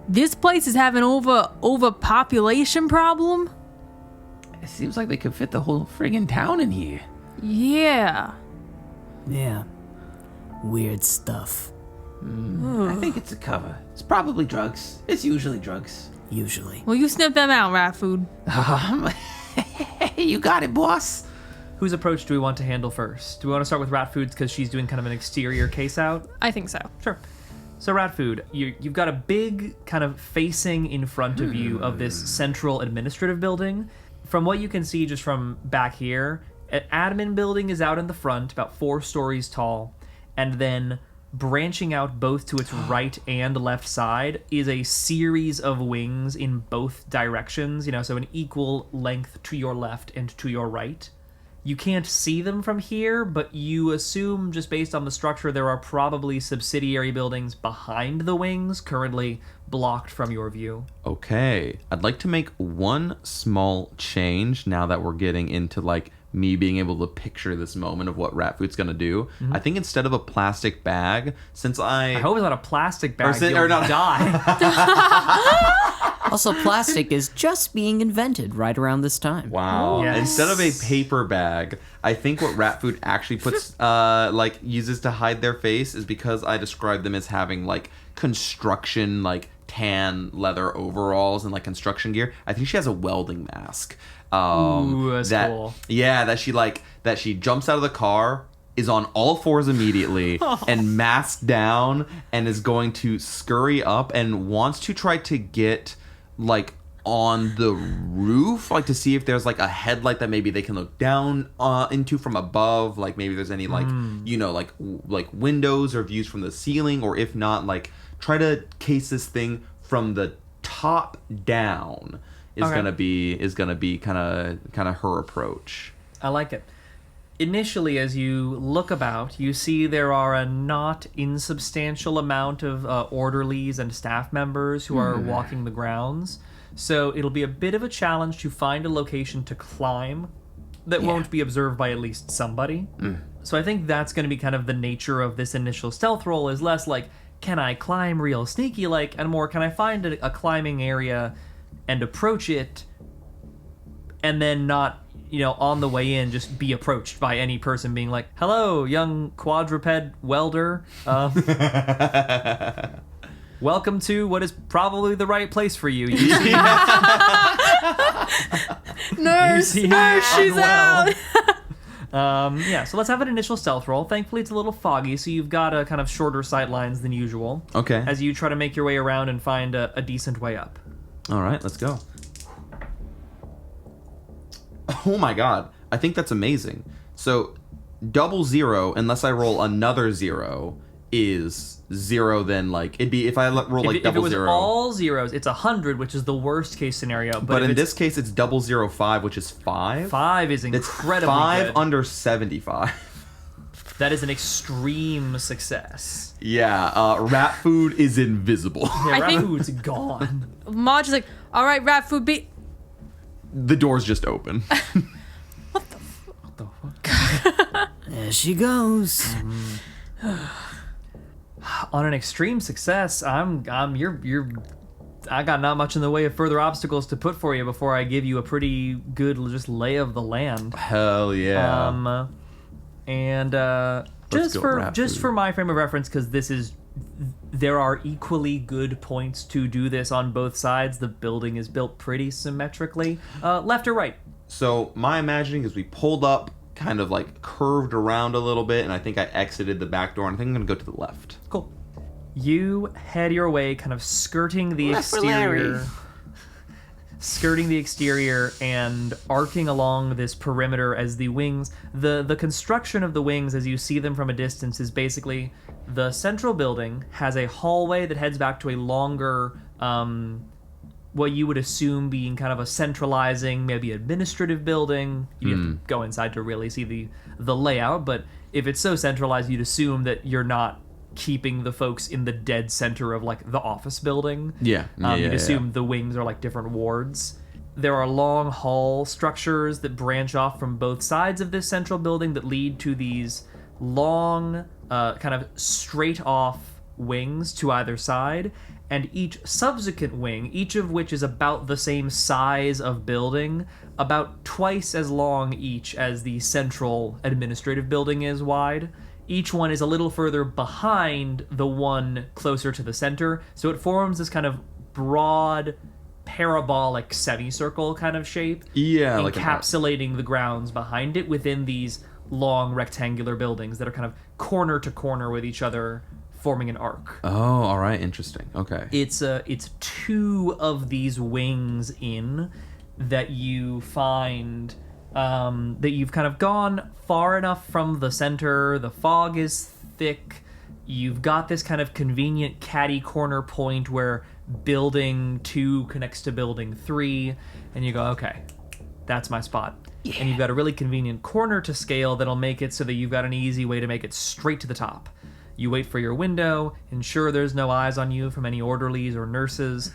this place is having overpopulation problem. It seems like they could fit the whole friggin' town in here. Yeah. Yeah. Weird stuff. I think it's a cover. It's probably drugs. It's usually drugs. Usually. Well, you sniff them out, rat food. You got it, boss. Whose approach do we want to handle first? Do we want to start with Rat Foods because she's doing kind of an exterior case out? I think so. Sure. So Rat Food, you've got a big kind of facing in front of you of this central administrative building. From what you can see just from back here, an admin building is out in the front, about 4 stories tall, and then branching out both to its right and left side is a series of wings in both directions, so an equal length to your left and to your right. You can't see them from here, but you assume, just based on the structure, there are probably subsidiary buildings behind the wings, currently blocked from your view. Okay. I'd like to make one small change now that we're getting into me being able to picture this moment of what Rat Food's gonna do. I think instead of a plastic bag, since I hope it's not a plastic bag, or you'll not die. Also, plastic is just being invented right around this time. Wow. Yes. Instead of a paper bag, I think what Rat Food actually puts, uses to hide their face is because I described them as having, construction, tan leather overalls and, construction gear. I think she has a welding mask. Ooh, that's cool. Yeah, that she jumps out of the car, is on all fours immediately, and masked down, and is going to scurry up and wants to try to get on the roof, to see if there's a headlight that maybe they can look down into from above, maybe there's any windows or views from the ceiling, or if not, try to case this thing from the top down is gonna be kind of her approach. I like it. Initially, as you look about, you see there are a not insubstantial amount of orderlies and staff members who are walking the grounds. So it'll be a bit of a challenge to find a location to climb that won't be observed by at least somebody. So I think that's going to be kind of the nature of this initial stealth roll, is less can I climb real sneaky and more, can I find a climbing area and approach it and then not, on the way in, just be approached by any person being like, hello, young quadruped welder. Welcome to what is probably the right place for you. Nurse, she's out. So let's have an initial stealth roll. Thankfully, it's a little foggy, so you've got a kind of shorter sight lines than usual. Okay. As you try to make your way around and find a decent way up. All right, let's go. Oh my god, I think that's amazing. So, 00, unless I roll another 0, is 0, then like it'd be if I roll like if double it was 0. all zeros, it's 100, which is the worst case scenario. But if in it's this case, it's 005, which is 5. 5 is It's incredibly 5 good. under 75. That is an extreme success. Yeah, rat food is invisible. Yeah, I rat think- food's gone. Marge is like, all right, rat food, be. The door's just open. There she goes. On an extreme success, I got not much in the way of further obstacles to put for you before I give you a pretty good just lay of the land. Hell yeah. And Let's go rat just food. for my frame of reference, because there are equally good points to do this on both sides. The building is built pretty symmetrically. Left or right? So my imagining is we pulled up, kind of like curved around a little bit, and I think I exited the back door, and I think I'm gonna go to the left. Cool. You head your way, kind of skirting the exterior. Skirting the exterior and arcing along this perimeter as the wings. The construction of the wings, as you see them from a distance, is basically the central building has a hallway that heads back to a longer, what you would assume being kind of a centralizing, maybe administrative building. You have to go inside to really see the layout, but if it's so centralized, you'd assume that you're not keeping the folks in the dead center of like the office building. You'd assume the wings are like different wards. There are long hall structures that branch off from both sides of this central building that lead to these long, kind of straight off wings to either side, and each subsequent wing, each of which is about the same size of building, about twice as long each as the central administrative building is wide. Each one is a little further behind the one closer to the center, so it forms this kind of broad, parabolic semicircle kind of shape, Like encapsulating the grounds behind it within these long rectangular buildings that are kind of corner to corner with each other, forming an arc. Oh, all right, interesting. Okay. It's 2 of these wings in that you find that you've kind of gone far enough from the center. The fog is thick. You've got this kind of convenient catty corner point where building 2 connects to building 3, and you go, okay, that's my spot. Yeah. And you've got a really convenient corner to scale that'll make it so that you've got an easy way to make it straight to the top. You wait for your window, ensure there's no eyes on you from any orderlies or nurses,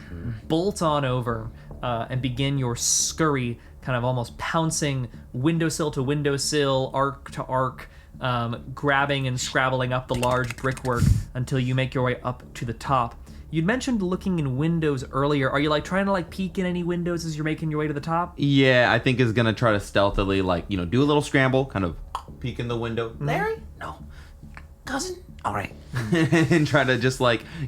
bolt on over, and begin your scurry, kind of almost pouncing windowsill to windowsill, arc to arc, grabbing and scrabbling up the large brickwork until you make your way up to the top. You'd mentioned looking in windows earlier. Are you like trying to like peek in any windows as you're making your way to the top? Yeah, I think is gonna try to stealthily do a little scramble, kind of peek in the window. Larry? No. Cousin? All right. And try to just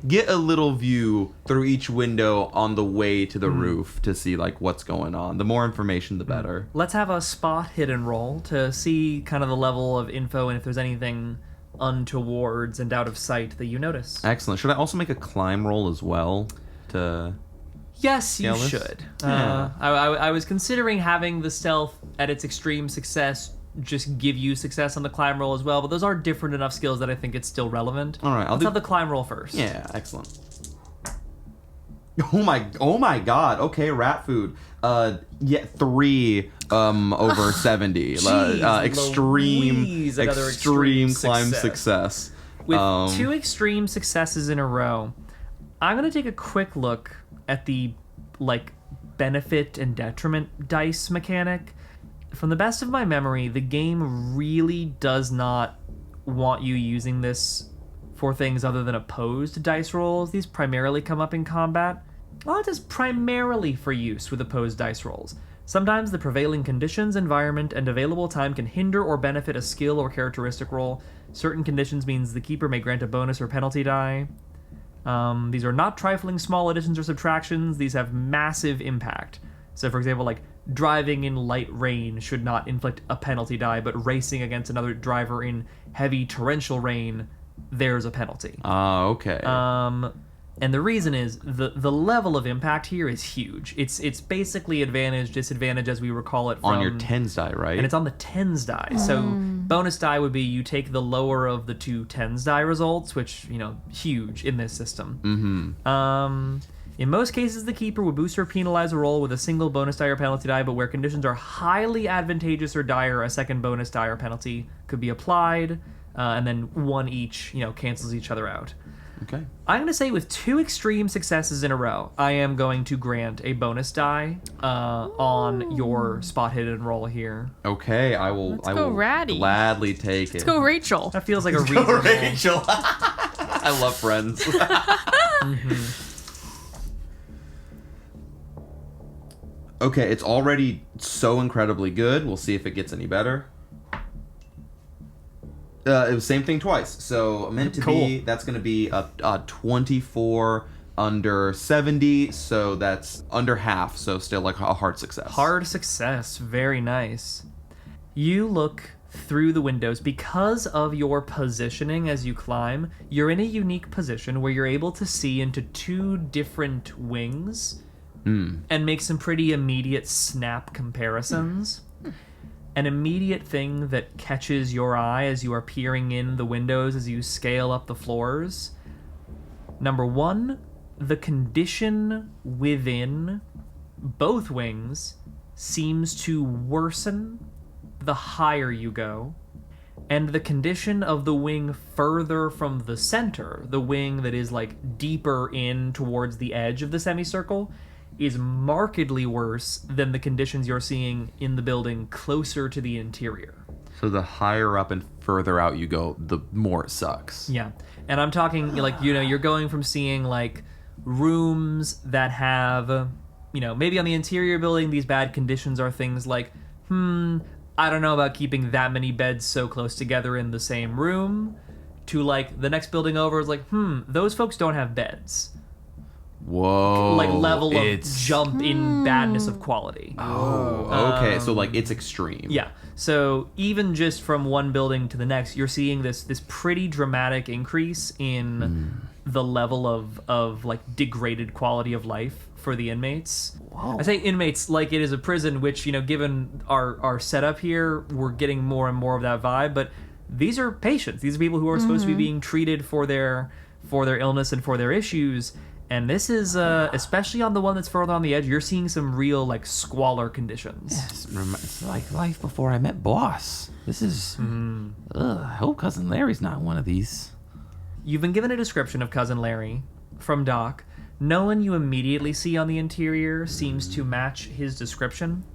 get a little view through each window on the way to the roof to see what's going on. The more information, the better. Let's have a spot hidden roll to see kind of the level of info and if there's anything untowards and out of sight that you notice. Excellent. Should I also make a climb roll as well to... Yes, you Scale this? should. Yeah. I was considering having the stealth at its extreme success just give you success on the climb roll as well, but those are different enough skills that I think it's still relevant. All right, Let's have the climb roll first. Yeah, excellent. Oh my god. Okay, rat food. 3 over 70. Jeez Extreme Louise, another extreme extreme climb success. success. With 2 extreme successes in a row, I'm going to take a quick look at the benefit and detriment dice mechanic. From the best of my memory, the game really does not want you using this for things other than opposed dice rolls. These primarily come up in combat. Well, it is primarily for use with opposed dice rolls. Sometimes the prevailing conditions, environment, and available time can hinder or benefit a skill or characteristic roll. Certain conditions means the keeper may grant a bonus or penalty die. These are not trifling small additions or subtractions. These have massive impact. So, for example, driving in light rain should not inflict a penalty die, but racing against another driver in heavy torrential rain, there's a penalty. Okay. And the reason is the level of impact here is huge. It's basically advantage, disadvantage as we recall it from... On your tens die, right? And it's on the tens die. So bonus die would be you take the lower of the two tens die results, which, huge in this system. In most cases, the keeper would boost or penalize a roll with a single bonus die or penalty die, but where conditions are highly advantageous or dire, a second bonus die or penalty could be applied, and then one each, cancels each other out. Okay. I'm going to say with 2 extreme successes in a row, I am going to grant a bonus die on your spot hidden roll here. Okay, I will Ratty. gladly take it. Let's go, Rachel. That feels like a reasonable... Rachel. I love Friends. Okay, it's already so incredibly good. We'll see if it gets any better. It was same thing twice. So meant to be, that's going to be a 24 under 70. So that's under half. So still like a hard success. Hard success. Very nice. You look through the windows. Because of your positioning as you climb, you're in a unique position where you're able to see into 2 different wings and make some pretty immediate snap comparisons. An immediate thing that catches your eye as you are peering in the windows as you scale up the floors. Number 1, the condition within both wings seems to worsen the higher you go. And the condition of the wing further from the center, the wing that is like deeper in towards the edge of the semicircle, is markedly worse than the conditions you're seeing in the building closer to the interior. So the higher up and further out you go, the more it sucks. Yeah. And I'm talking like, you're going from seeing like rooms that have, maybe on the interior building, these bad conditions are things like, I don't know about keeping that many beds so close together in the same room, to like the next building over is like, those folks don't have beds. Whoa. Like level of jump in badness of quality. Oh, okay. So like it's extreme. Yeah. So even just from one building to the next, you're seeing this pretty dramatic increase in the level of like degraded quality of life for the inmates. Whoa. I say inmates like it is a prison, which, given our setup here, we're getting more and more of that vibe. But these are patients. These are people who are supposed to be being treated for their illness and for their issues. And this is, especially on the one that's further on the edge, you're seeing some real, like, squalor conditions. Yes, it's like life before I met Boss. This is... I hope Cousin Larry's not one of these. You've been given a description of Cousin Larry from Doc. No one you immediately see on the interior seems to match his description.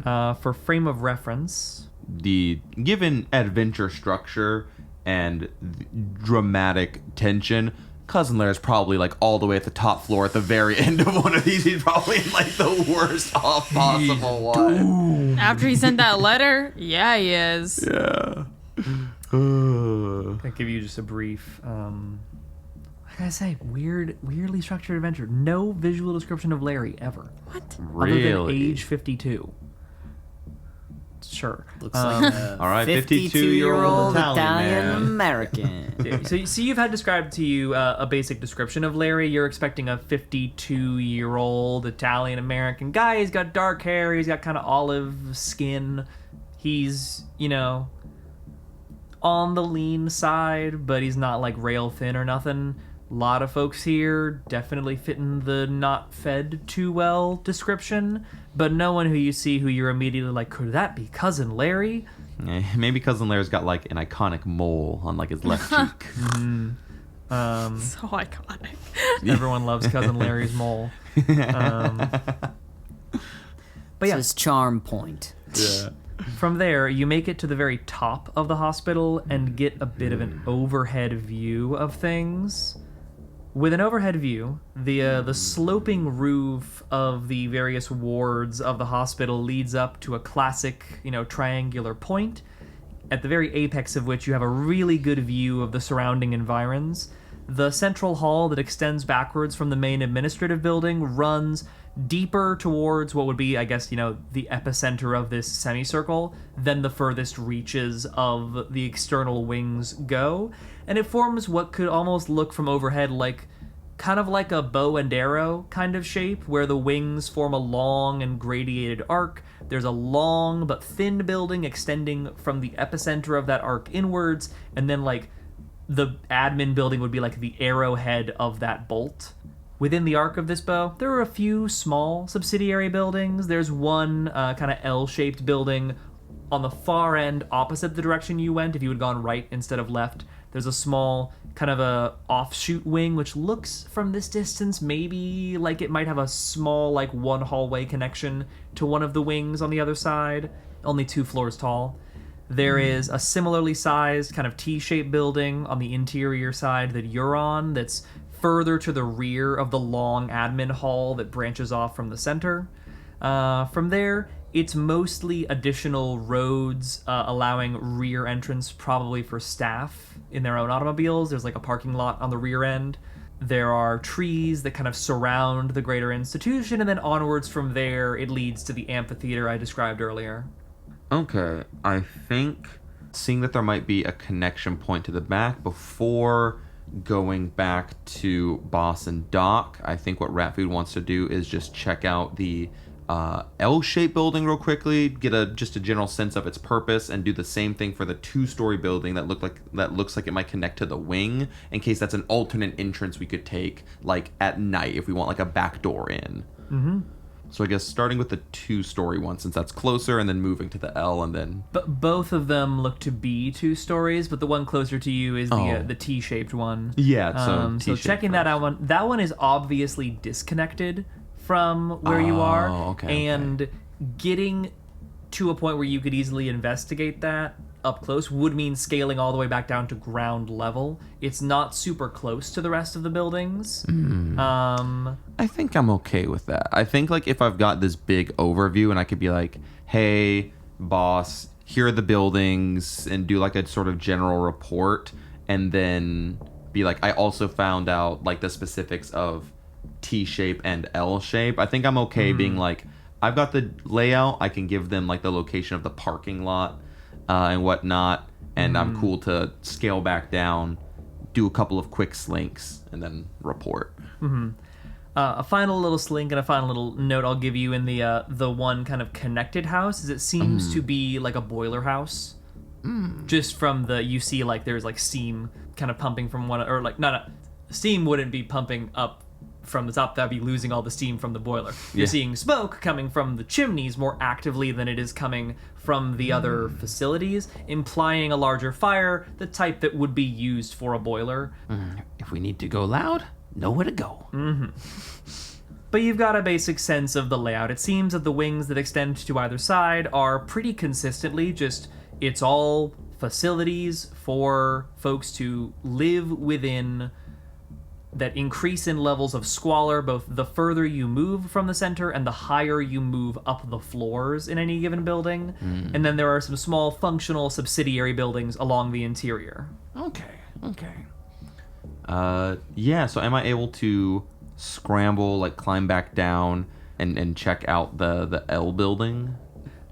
For frame of reference... The given adventure structure and dramatic tension... Cousin Larry's probably like all the way at the top floor at the very end of one of these. He's probably in like the worst off possible one. After he sent that letter, yeah, he is. Yeah. I'll give you just a brief, like I say, weirdly structured adventure. No visual description of Larry ever. What? Really? Other than age 52. Sure. Looks like all right, 52-year-old 52-year-old Italian man. American. So you've had described to you a basic description of Larry. You're expecting a 52-year-old Italian American guy. He's got dark hair. He's got kind of olive skin. He's, on the lean side, but he's not like rail thin or nothing. A lot of folks here definitely fitting the not fed too well description, but no one who you see who you're immediately like, could that be Cousin Larry? Maybe Cousin Larry's got like an iconic mole on like his left cheek. So iconic. Everyone loves Cousin Larry's mole. But It's yeah, his charm point. Yeah. from there you make it to the very top of the hospital and get a bit of an overhead view of things. With an overhead view, the sloping roof of the various wards of the hospital leads up to a classic, triangular point, at the very apex of which you have a really good view of the surrounding environs. The central hall that extends backwards from the main administrative building runs deeper towards what would be, I guess, the epicenter of this semicircle than the furthest reaches of the external wings go. And it forms what could almost look from overhead like kind of like a bow and arrow kind of shape, where the wings form a long and gradiated arc. There's a long but thin building extending from the epicenter of that arc inwards, and then like the admin building would be like the arrowhead of that bolt. Within the arc of this bow, there are a few small subsidiary buildings. There's one kind of L-shaped building on the far end opposite the direction you went. If you had gone right instead of left, there's a small kind of a offshoot wing, which looks from this distance maybe like it might have a small like one hallway connection to one of the wings on the other side, only 2 floors tall. There is a similarly sized kind of T-shaped building on the interior side that you're on that's further to the rear of the long admin hall that branches off from the center. From there, it's mostly additional roads allowing rear entrance, probably for staff in their own automobiles. There's like a parking lot on the rear end. There are trees that kind of surround the greater institution, and then onwards from there, it leads to the amphitheater I described earlier. Okay, I think seeing that there might be a connection point to the back before going back to Boss and Doc, I think what Rat Food wants to do is just check out the L-shaped building real quickly, get just a general sense of its purpose, and do the same thing for the 2-story building that looks like it might connect to the wing, in case that's an alternate entrance we could take, like at night if we want like a back door in. Mm-hmm. So I guess starting with the 2-story one, since that's closer, and then moving to the L, and then... But both of them look to be 2 stories, but the one closer to you is the T-shaped one. Yeah, so checking that out, that one is obviously disconnected from where you are, and getting to a point where you could easily investigate that up close would mean scaling all the way back down to ground level. It's not super close to the rest of the buildings. I think I'm okay with that. I think like if I've got this big overview and I could be like, hey, boss, here are the buildings, and do like a sort of general report, and then be like, I also found out like the specifics of T-shape and L-shape. I think I'm okay being like, I've got the layout, I can give them like the location of the parking lot and whatnot, and I'm cool to scale back down, do a couple of quick slinks, and then report. A final little slink and a final little note I'll give you in the one kind of connected house is it seems to be like a boiler house. Just from you see like there's like steam kind of pumping from one, or like not steam wouldn't be pumping up from the top, that'd be losing all the steam from the boiler. You're seeing smoke coming from the chimneys more actively than it is coming from the other facilities, implying a larger fire, the type that would be used for a boiler. If we need to go loud, nowhere to go. But you've got a basic sense of the layout. It seems that the wings that extend to either side are pretty consistently it's all facilities for folks to live within that increase in levels of squalor, both the further you move from the center and the higher you move up the floors in any given building. And then there are some small functional subsidiary buildings along the interior. Okay. Yeah, so am I able to scramble, like climb back down and check out the L building?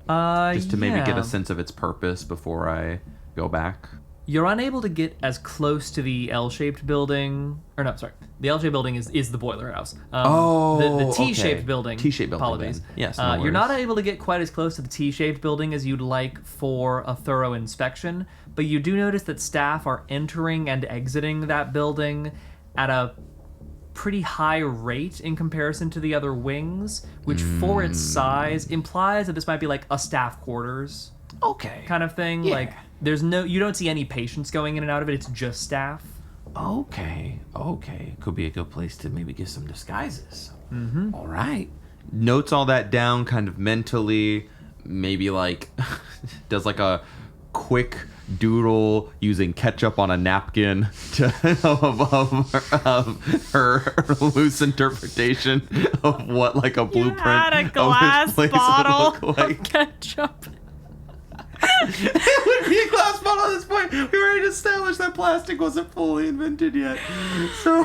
Just to maybe get a sense of its purpose before I go back? You're unable to get as close to the L-shaped building, or no, sorry, the L-shaped building is the boiler house. The T-shaped building. T-shaped building. Apologies. Then. Yes. No you're worries. not able to get quite as close to the T-shaped building as you'd like for a thorough inspection, but you do notice that staff are entering and exiting that building at a pretty high rate in comparison to the other wings, which for its size implies that this might be like a staff quarters. Okay. Kind of thing. Yeah. Like you don't see any patients going in and out of it. It's just staff. Okay. Could be a good place to maybe get some disguises. All right. Notes all that down kind of mentally, maybe like does like a quick doodle using ketchup on a napkin of her loose interpretation of what like a blueprint Had a of glass this place bottle would look like. of ketchup. It would be a glass bottle at this point. We already established that plastic wasn't fully invented yet. So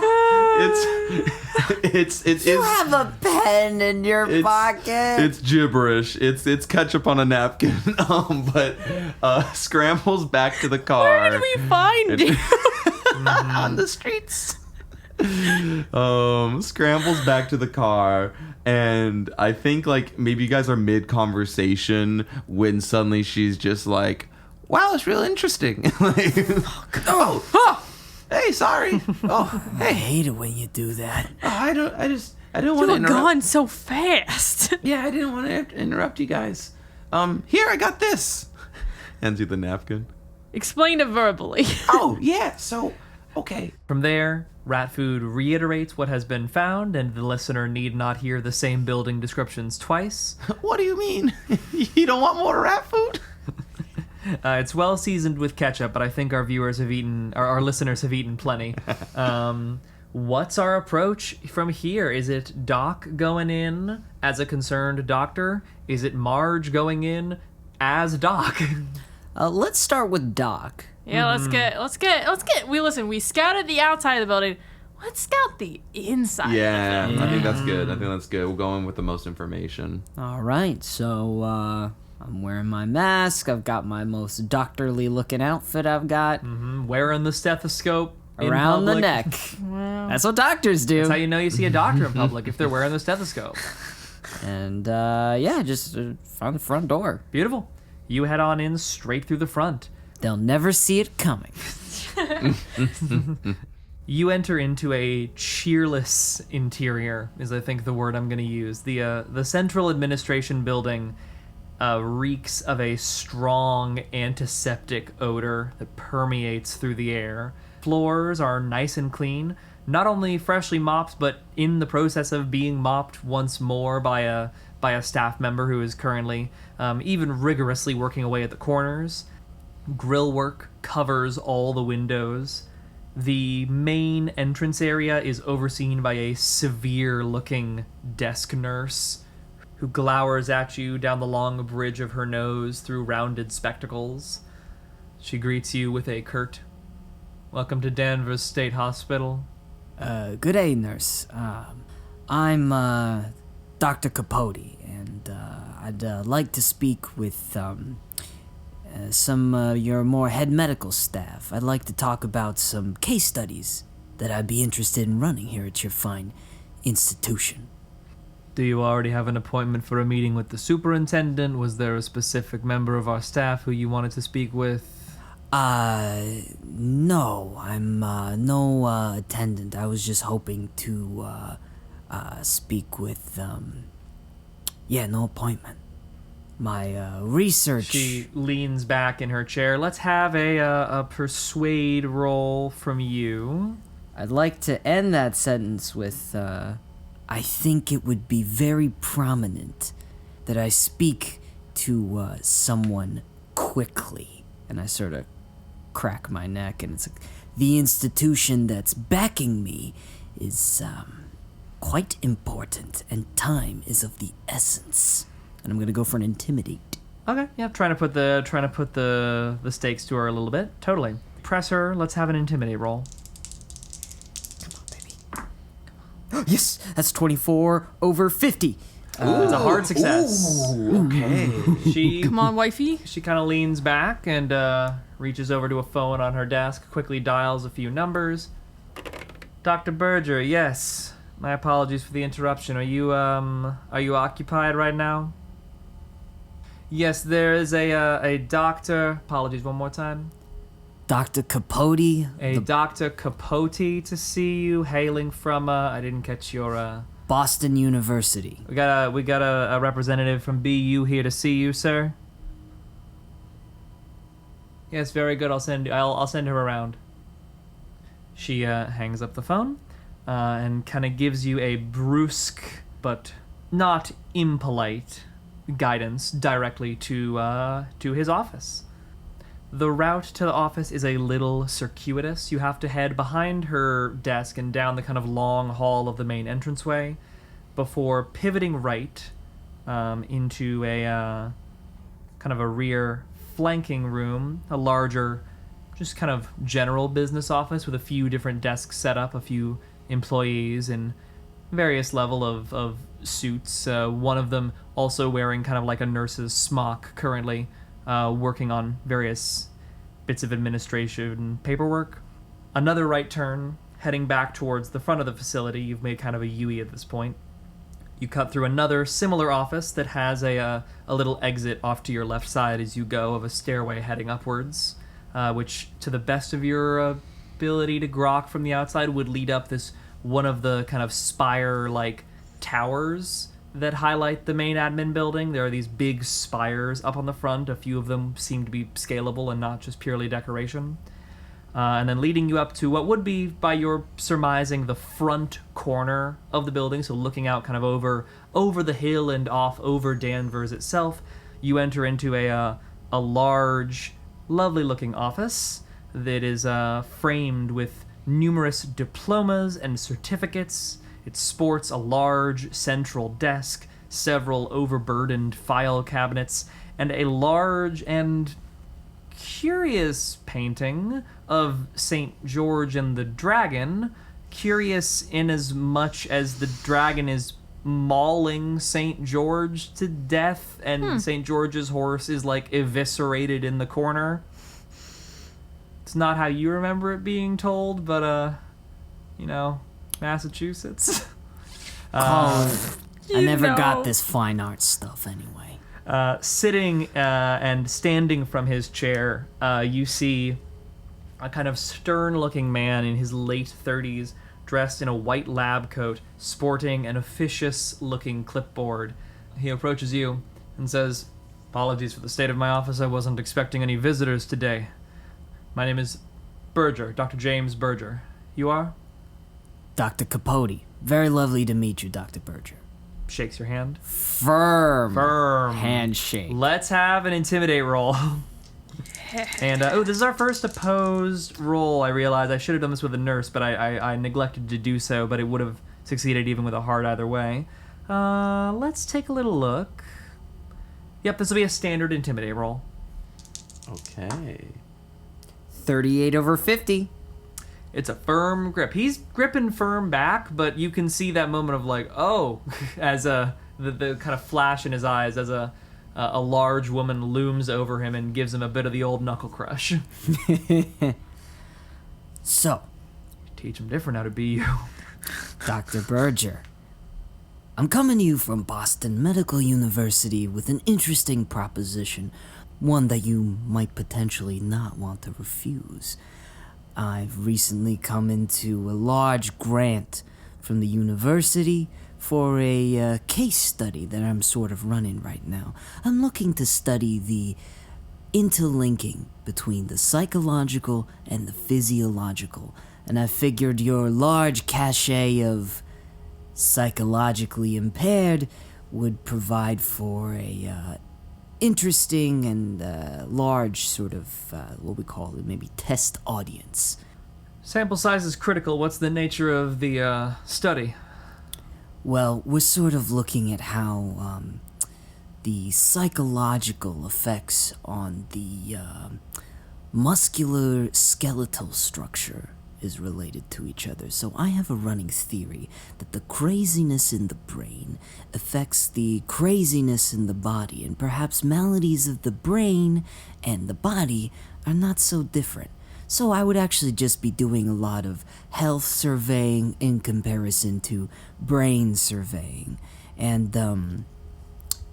it's You have a pen in your pocket. It's gibberish. It's ketchup on a napkin. But scrambles back to the car. Where did we find you? On the streets. Scrambles back to the car, and I think like maybe you guys are mid conversation when suddenly she's just like, "Wow, it's real interesting." Like, hey, sorry. Oh, I hate it when you do that. I don't want You to were interrupt. gone so fast. Yeah, I didn't want to interrupt you guys. Here, I got this. Hands you the napkin. Explain it verbally. Oh, yeah, so, okay. From there, Rat Food reiterates what has been found, and the listener need not hear the same building descriptions twice. What do you mean? You don't want more rat food? It's well seasoned with ketchup, but I think our listeners have eaten plenty. What's our approach from here? Is it Doc going in as a concerned doctor? Is it Marge going in as Doc? Let's start with Doc. Yeah, let's get. We scouted the outside of the building. Let's scout the inside. Yeah, I think that's good. We'll go in with the most information. All right, so I'm wearing my mask. I've got my most doctorly looking outfit I've got. Wearing the stethoscope in Around the public. neck. That's what doctors do. That's how you know you see a doctor in public, if they're wearing the stethoscope. And just found the front door. Beautiful. You head on in straight through the front. They'll never see it coming. You enter into a cheerless interior, is I think the word I'm going to use. The central administration building reeks of a strong antiseptic odor that permeates through the air. Floors are nice and clean, not only freshly mopped, but in the process of being mopped once more by a staff member who is currently even rigorously working away at the corners. Grill work covers all the windows. The main entrance area is overseen by a severe-looking desk nurse who glowers at you down the long bridge of her nose through rounded spectacles. She greets you with a curt, "Welcome to Danvers State Hospital." Good day, nurse. I'm Dr. Capote, and I'd like to speak with some of your more head medical staff. I'd like to talk about some case studies that I'd be interested in running here at your fine institution. Do you already have an appointment for a meeting with the superintendent? Was there a specific member of our staff who you wanted to speak with? No, I'm no attendant. I was just hoping to speak with no appointment. My research. She leans back in her chair. Let's have a persuade roll from you. I'd like to end that sentence with, I think it would be very prominent that I speak to someone quickly. And I sort of crack my neck, and it's like, the institution that's backing me is quite important, and time is of the essence. And I'm gonna go for an intimidate. Okay, yeah, trying to put the stakes to her a little bit. Totally. Press her. Let's have an intimidate roll. Yes, that's 24 over 50. It's a hard success. Okay. She Come on, wifey. She kind of leans back and reaches over to a phone on her desk, quickly dials a few numbers. Dr. Berger, yes. My apologies for the interruption. Are you occupied right now? Yes, there is a doctor. Apologies one more time. Dr. Capote. Dr. Capote to see you, hailing from I didn't catch your Boston University. We got a representative from BU here to see you, sir. Yes, very good. I'll send her around. She hangs up the phone and kind of gives you a brusque but not impolite guidance directly to his office. The route to the office is a little circuitous. You have to head behind her desk and down the kind of long hall of the main entranceway before pivoting right into a kind of a rear flanking room, a larger, just kind of general business office with a few different desks set up, a few employees in various level of suits. One of them also wearing kind of like a nurse's smock currently, working on various bits of administration paperwork. Another right turn heading back towards the front of the facility. You've made kind of a U-E at this point. You cut through another similar office that has a little exit off to your left side as you go, of a stairway heading upwards, which, to the best of your ability to grok from the outside, would lead up this one of the kind of spire-like towers that highlight the main admin building. There are these big spires up on the front. A few of them seem to be scalable and not just purely decoration. And then leading you up to what would be, by your surmising, the front corner of the building, so looking out kind of over the hill and off over Danvers itself, you enter into a large, lovely-looking office that is framed with numerous diplomas and certificates. It sports a large central desk, several overburdened file cabinets, and a large and curious painting of St. George and the Dragon. Curious in as much as the dragon is mauling St. George to death, and St. George's horse is like eviscerated in the corner. It's not how you remember it being told, but Massachusetts. I never got this fine art stuff anyway. Sitting and standing from his chair, you see a kind of stern-looking man in his late 30s, dressed in a white lab coat, sporting an officious-looking clipboard. He approaches you and says, "Apologies for the state of my office. I wasn't expecting any visitors today. My name is Berger, Dr. James Berger. You are?" Dr. Capote. Very lovely to meet you, Dr. Berger. Shakes your hand. Firm handshake. Let's have an intimidate roll. And this is our first opposed roll. I realize I should have done this with a nurse, but I neglected to do so, but it would have succeeded even with a hard either way. Let's take a little look. Yep, this will be a standard intimidate roll. Okay. 38 over 50. It's a firm grip. He's gripping firm back, but you can see that moment of like, oh, as the kind of flash in his eyes as a large woman looms over him and gives him a bit of the old knuckle crush. So, teach him different how to be you. Dr. Berger, I'm coming to you from Boston Medical University with an interesting proposition, one that you might potentially not want to refuse. I've recently come into a large grant from the university for a case study that I'm sort of running right now. I'm looking to study the interlinking between the psychological and the physiological, and I figured your large cachet of psychologically impaired would provide for a interesting and large sort of, what we call it, maybe test audience. Sample size is critical. What's the nature of the study? Well, we're sort of looking at how the psychological effects on the muscular skeletal structure is related to each other. So I have a running theory that the craziness in the brain affects the craziness in the body, and perhaps maladies of the brain and the body are not so different. So I would actually just be doing a lot of health surveying in comparison to brain surveying. And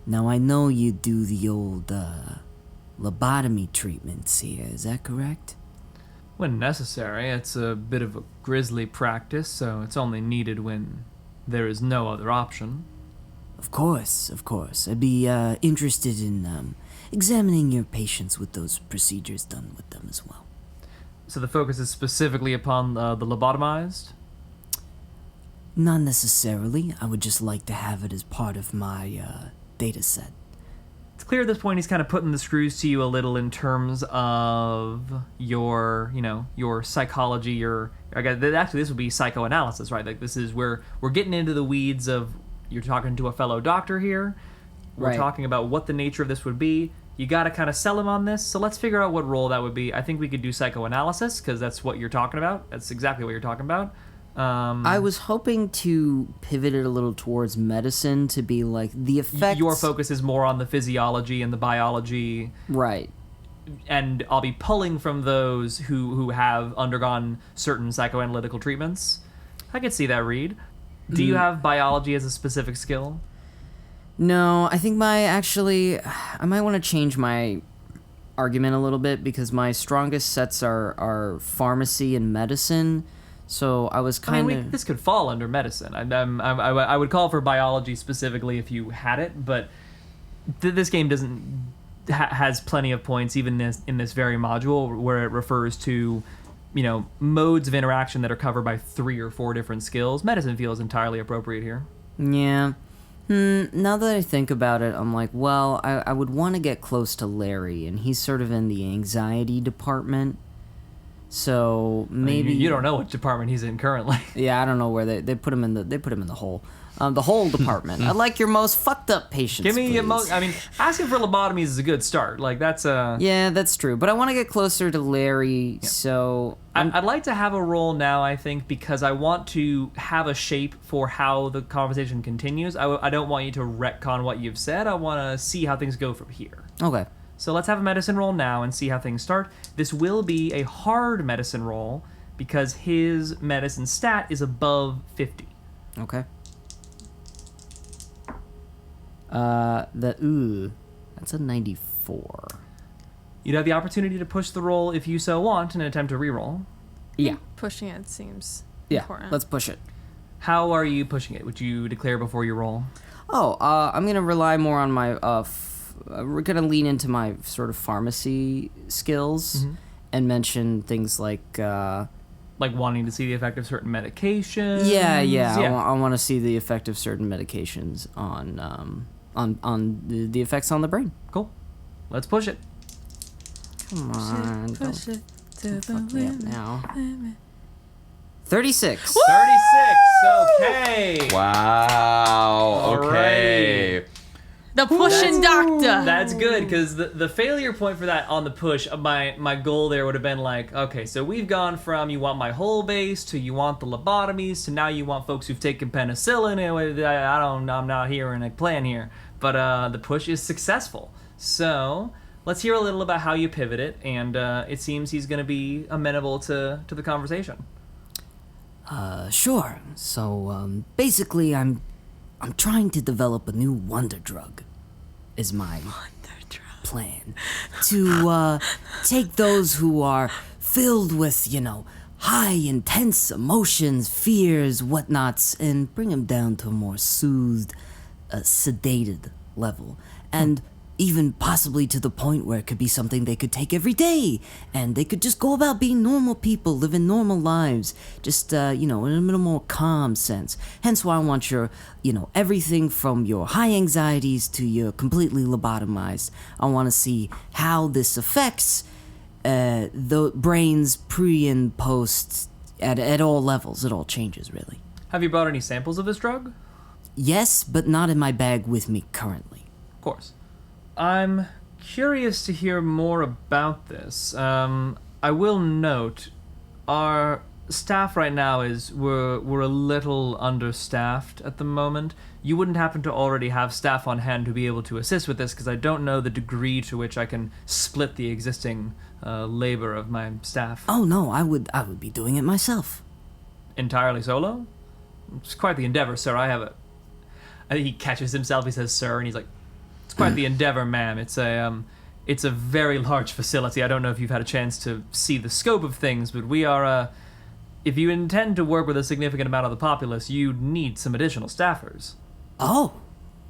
now I know you do the old lobotomy treatments here, is that correct? When necessary. It's a bit of a grisly practice, so it's only needed when there is no other option. Of course. I'd be interested in examining your patients with those procedures done with them as well. So the focus is specifically upon the lobotomized? Not necessarily. I would just like to have it as part of my data set. It's clear at this point he's kind of putting the screws to you a little in terms of your psychology, actually this would be psychoanalysis, right? Like this is where we're getting into the weeds of, you're talking to a fellow doctor here. We're talking about what the nature of this would be. You got to kind of sell him on this, so let's figure out what role that would be. I think we could do psychoanalysis, because that's what you're talking about. That's exactly what you're talking about. I was hoping to pivot it a little towards medicine to be like the effects. Your focus is more on the physiology and the biology. Right. and I'll be pulling from those who have undergone certain psychoanalytical treatments. I could see that read. Do you have biology as a specific skill? No, I think I might want to change my argument a little bit because my strongest sets are pharmacy and medicine. So I was kind of... this could fall under medicine. I would call for biology specifically if you had it, but this game has plenty of points, even in this very module, where it refers to, modes of interaction that are covered by 3 or 4 different skills. Medicine feels entirely appropriate here. Yeah. Now that I think about it, I'm like, well, I would want to get close to Larry, and he's sort of in the anxiety department. So maybe you don't know which department he's in currently. Yeah, I don't know where they put him in the hole. The whole department. I'd like your most fucked up patients. Give me please. asking for lobotomies is a good start. Like that's Yeah, that's true. But I want to get closer to Larry, so I'd like to have a roll now, I think, because I want to have a shape for how the conversation continues. I don't want you to retcon what you've said. I want to see how things go from here. Okay. So let's have a medicine roll now and see how things start. This will be a hard medicine roll because his medicine stat is above 50. Okay. That's a 94. You'd have the opportunity to push the roll if you so want and attempt to reroll. Yeah. Pushing it seems Yeah, important. let's push it. How are you pushing it? Would you declare before you roll? I'm gonna rely more on my, we're gonna lean into my sort of pharmacy skills and mention things like wanting to see the effect of certain medications. Yeah. I want to see the effect of certain medications on the effects on the brain. Cool. Let's push it. Come on, Push it to the fuck me up limit. now. 36. 36. Okay. Wow. Okay. The pushing doctor. That's good, because the failure point for that on the push, my goal there would have been like, okay, so we've gone from you want my whole base to you want the lobotomies to now you want folks who've taken penicillin. I'm not hearing a plan here. But the push is successful. So let's hear a little about how you pivot it, and it seems he's going to be amenable to the conversation. Sure. So, basically, I'm trying to develop a new wonder drug, is my plan. To, take those who are filled with, high, intense emotions, fears, whatnots, and bring them down to a more soothed, sedated level. And even possibly to the point where it could be something they could take every day, and they could just go about being normal people, living normal lives, just, in a little more calm sense. Hence why I want your, everything from your high anxieties to your completely lobotomized. I want to see how this affects the brains pre and post at all levels. It all changes, really. Have you brought any samples of this drug? Yes, but not in my bag with me currently. Of course. I'm curious to hear more about this. I will note, our staff right now we're a little understaffed at the moment. You wouldn't happen to already have staff on hand to be able to assist with this, because I don't know the degree to which I can split the existing labor of my staff. Oh no, I would be doing it myself. Entirely solo? It's quite the endeavor, sir. He catches himself, he says sir, and he's like, it's quite the endeavor, ma'am. It's a very large facility. I don't know if you've had a chance to see the scope of things, but we are, if you intend to work with a significant amount of the populace, you need some additional staffers. Oh,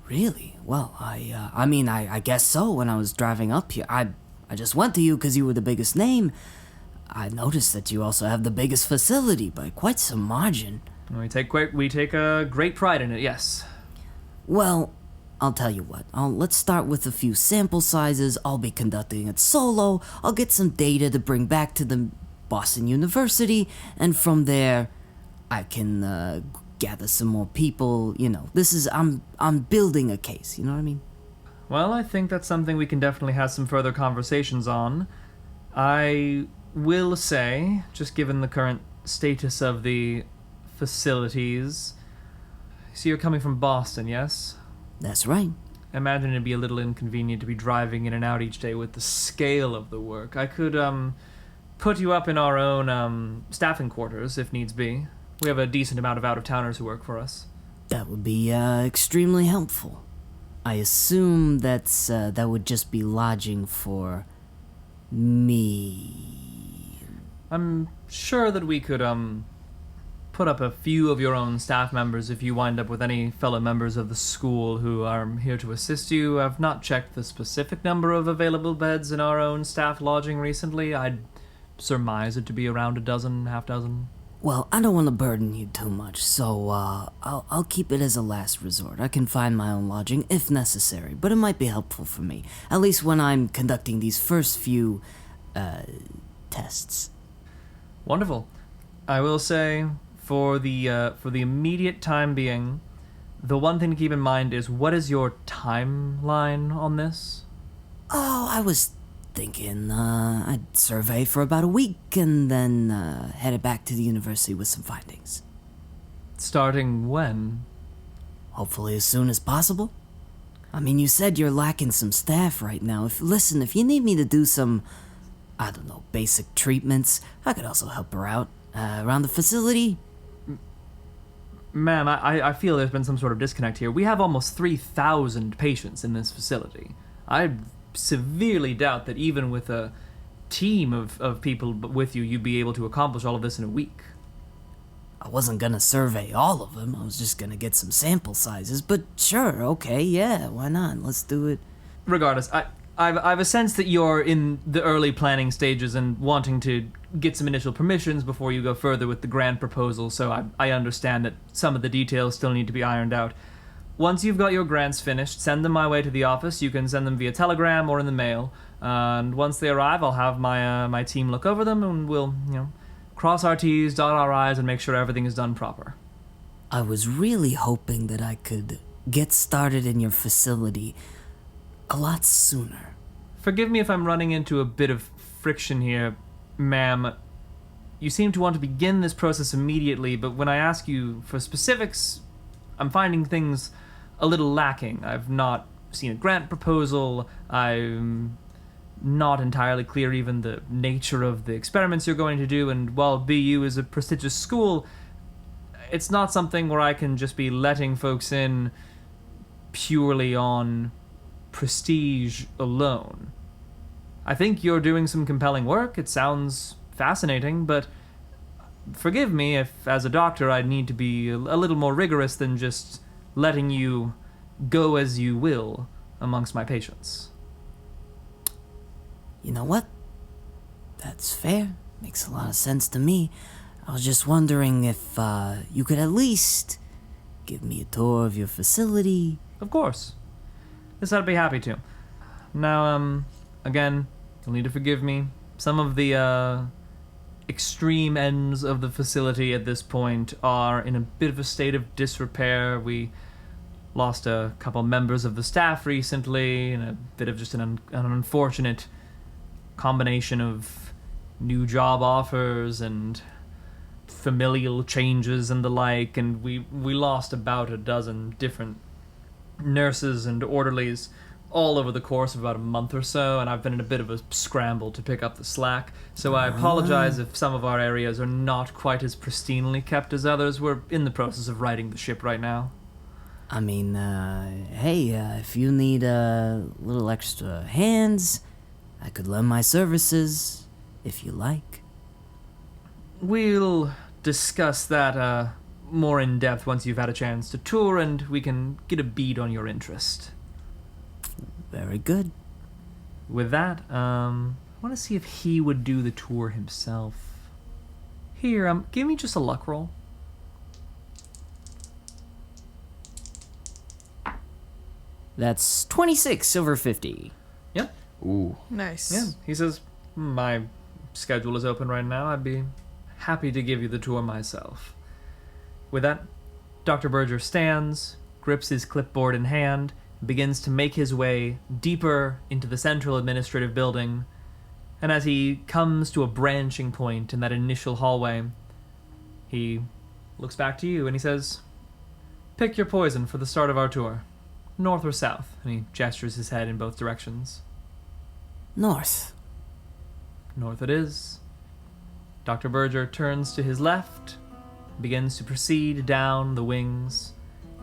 really? Well, I guess so. When I was driving up here, I just went to you because you were the biggest name. I noticed that you also have the biggest facility by quite some margin. We take a great pride in it, yes. Well, I'll tell you what. Let's start with a few sample sizes. I'll be conducting it solo. I'll get some data to bring back to the Boston University, and from there, I can gather some more people. I'm building a case. You know what I mean? Well, I think that's something we can definitely have some further conversations on. I will say, just given the current status of the facilities, so you're coming from Boston, yes? That's right. imagine it'd be a little inconvenient to be driving in and out each day with the scale of the work. I could put you up in our own staffing quarters if needs be. We have a decent amount of out-of-towners who work for us. That would be extremely helpful. I assume that would just be lodging for me. I'm sure that we could put up a few of your own staff members if you wind up with any fellow members of the school who are here to assist you. I've not checked the specific number of available beds in our own staff lodging recently. I'd surmise it to be around a dozen, half dozen. Well, I don't want to burden you too much, so I'll keep it as a last resort. I can find my own lodging if necessary, but it might be helpful for me, at least when I'm conducting these first few tests. Wonderful. I will say, for the immediate time being, the one thing to keep in mind is, what is your timeline on this? Oh, I was thinking I'd survey for about a week and then headed back to the university with some findings. Starting when? Hopefully as soon as possible. I mean, you said you're lacking some staff right now. If you need me to do some, I don't know, basic treatments, I could also help her out around the facility. Ma'am, I feel there's been some sort of disconnect here. We have almost 3,000 patients in this facility. I severely doubt that even with a team of people with you, you'd be able to accomplish all of this in a week. I wasn't gonna survey all of them. I was just gonna get some sample sizes, but sure, okay, yeah, why not? Let's do it. Regardless, I've a sense that you're in the early planning stages and wanting to get some initial permissions before you go further with the grand proposal, so I understand that some of the details still need to be ironed out. Once you've got your grants finished, send them my way to the office. You can send them via telegram or in the mail. And once they arrive, I'll have my team look over them, and we'll, cross our T's, dot our I's, and make sure everything is done proper. I was really hoping that I could get started in your facility a lot sooner. Forgive me if I'm running into a bit of friction here, ma'am. You seem to want to begin this process immediately, but when I ask you for specifics, I'm finding things a little lacking. I've not seen a grant proposal. I'm not entirely clear even the nature of the experiments you're going to do, and while BU is a prestigious school, it's not something where I can just be letting folks in purely on prestige alone. I think you're doing some compelling work. It sounds fascinating, but forgive me if, as a doctor, I need to be a little more rigorous than just letting you go as you will amongst my patients. You know what? That's fair. Makes a lot of sense to me. I was just wondering if you could at least give me a tour of your facility. Of course. This I'd be happy to. Now, again, you'll need to forgive me. Some of the extreme ends of the facility at this point are in a bit of a state of disrepair. We lost a couple members of the staff recently, and a bit of just an unfortunate combination of new job offers and familial changes and the like, and we lost about a dozen different nurses and orderlies all over the course of about a month or so, and I've been in a bit of a scramble to pick up the slack, so I apologize if some of our areas are not quite as pristinely kept as others. We're in the process of righting the ship right now. I mean, hey, if you need a little extra hands, I could lend my services, if you like. We'll discuss that more in depth once you've had a chance to tour, and we can get a bead on your interest. Very good. With that, I want to see if he would do the tour himself. Here, give me just a luck roll. That's 26 over 50. Yep. Ooh. Nice. Yeah. He says, my schedule is open right now. I'd be happy to give you the tour myself. With that, Dr. Berger stands, grips his clipboard in hand, begins to make his way deeper into the central administrative building, and as he comes to a branching point in that initial hallway, he looks back to you and he says, "Pick your poison for the start of our tour." north or south? And he gestures his head in both directions. North. North it is. Dr. Berger turns to his left, begins to proceed down the wings,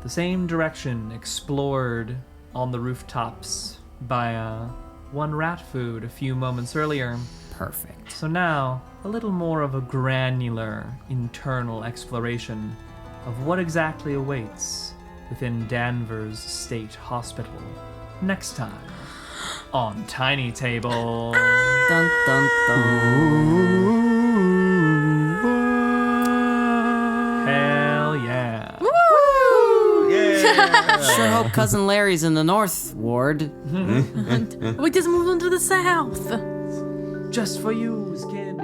the same direction explored on the rooftops by one rat food a few moments earlier. Perfect. So now, a little more of a granular internal exploration of what exactly awaits within Danvers State Hospital. Next time on Tiny Table. Dun dun dun. Hell yeah. Sure hope Cousin Larry's in the North Ward. We just moved on to the south. Just for you, kid.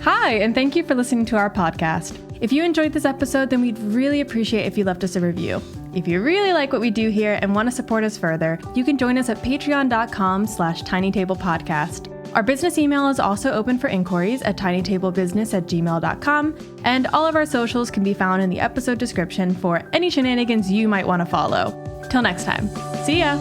Hi, and thank you for listening to our podcast. If you enjoyed this episode, then we'd really appreciate if you left us a review. If you really like what we do here and want to support us further, you can join us at patreon.com/tinytablepodcast. Our business email is also open for inquiries at tinytablebusiness@gmail.com, and all of our socials can be found in the episode description for any shenanigans you might want to follow. Till next time, see ya!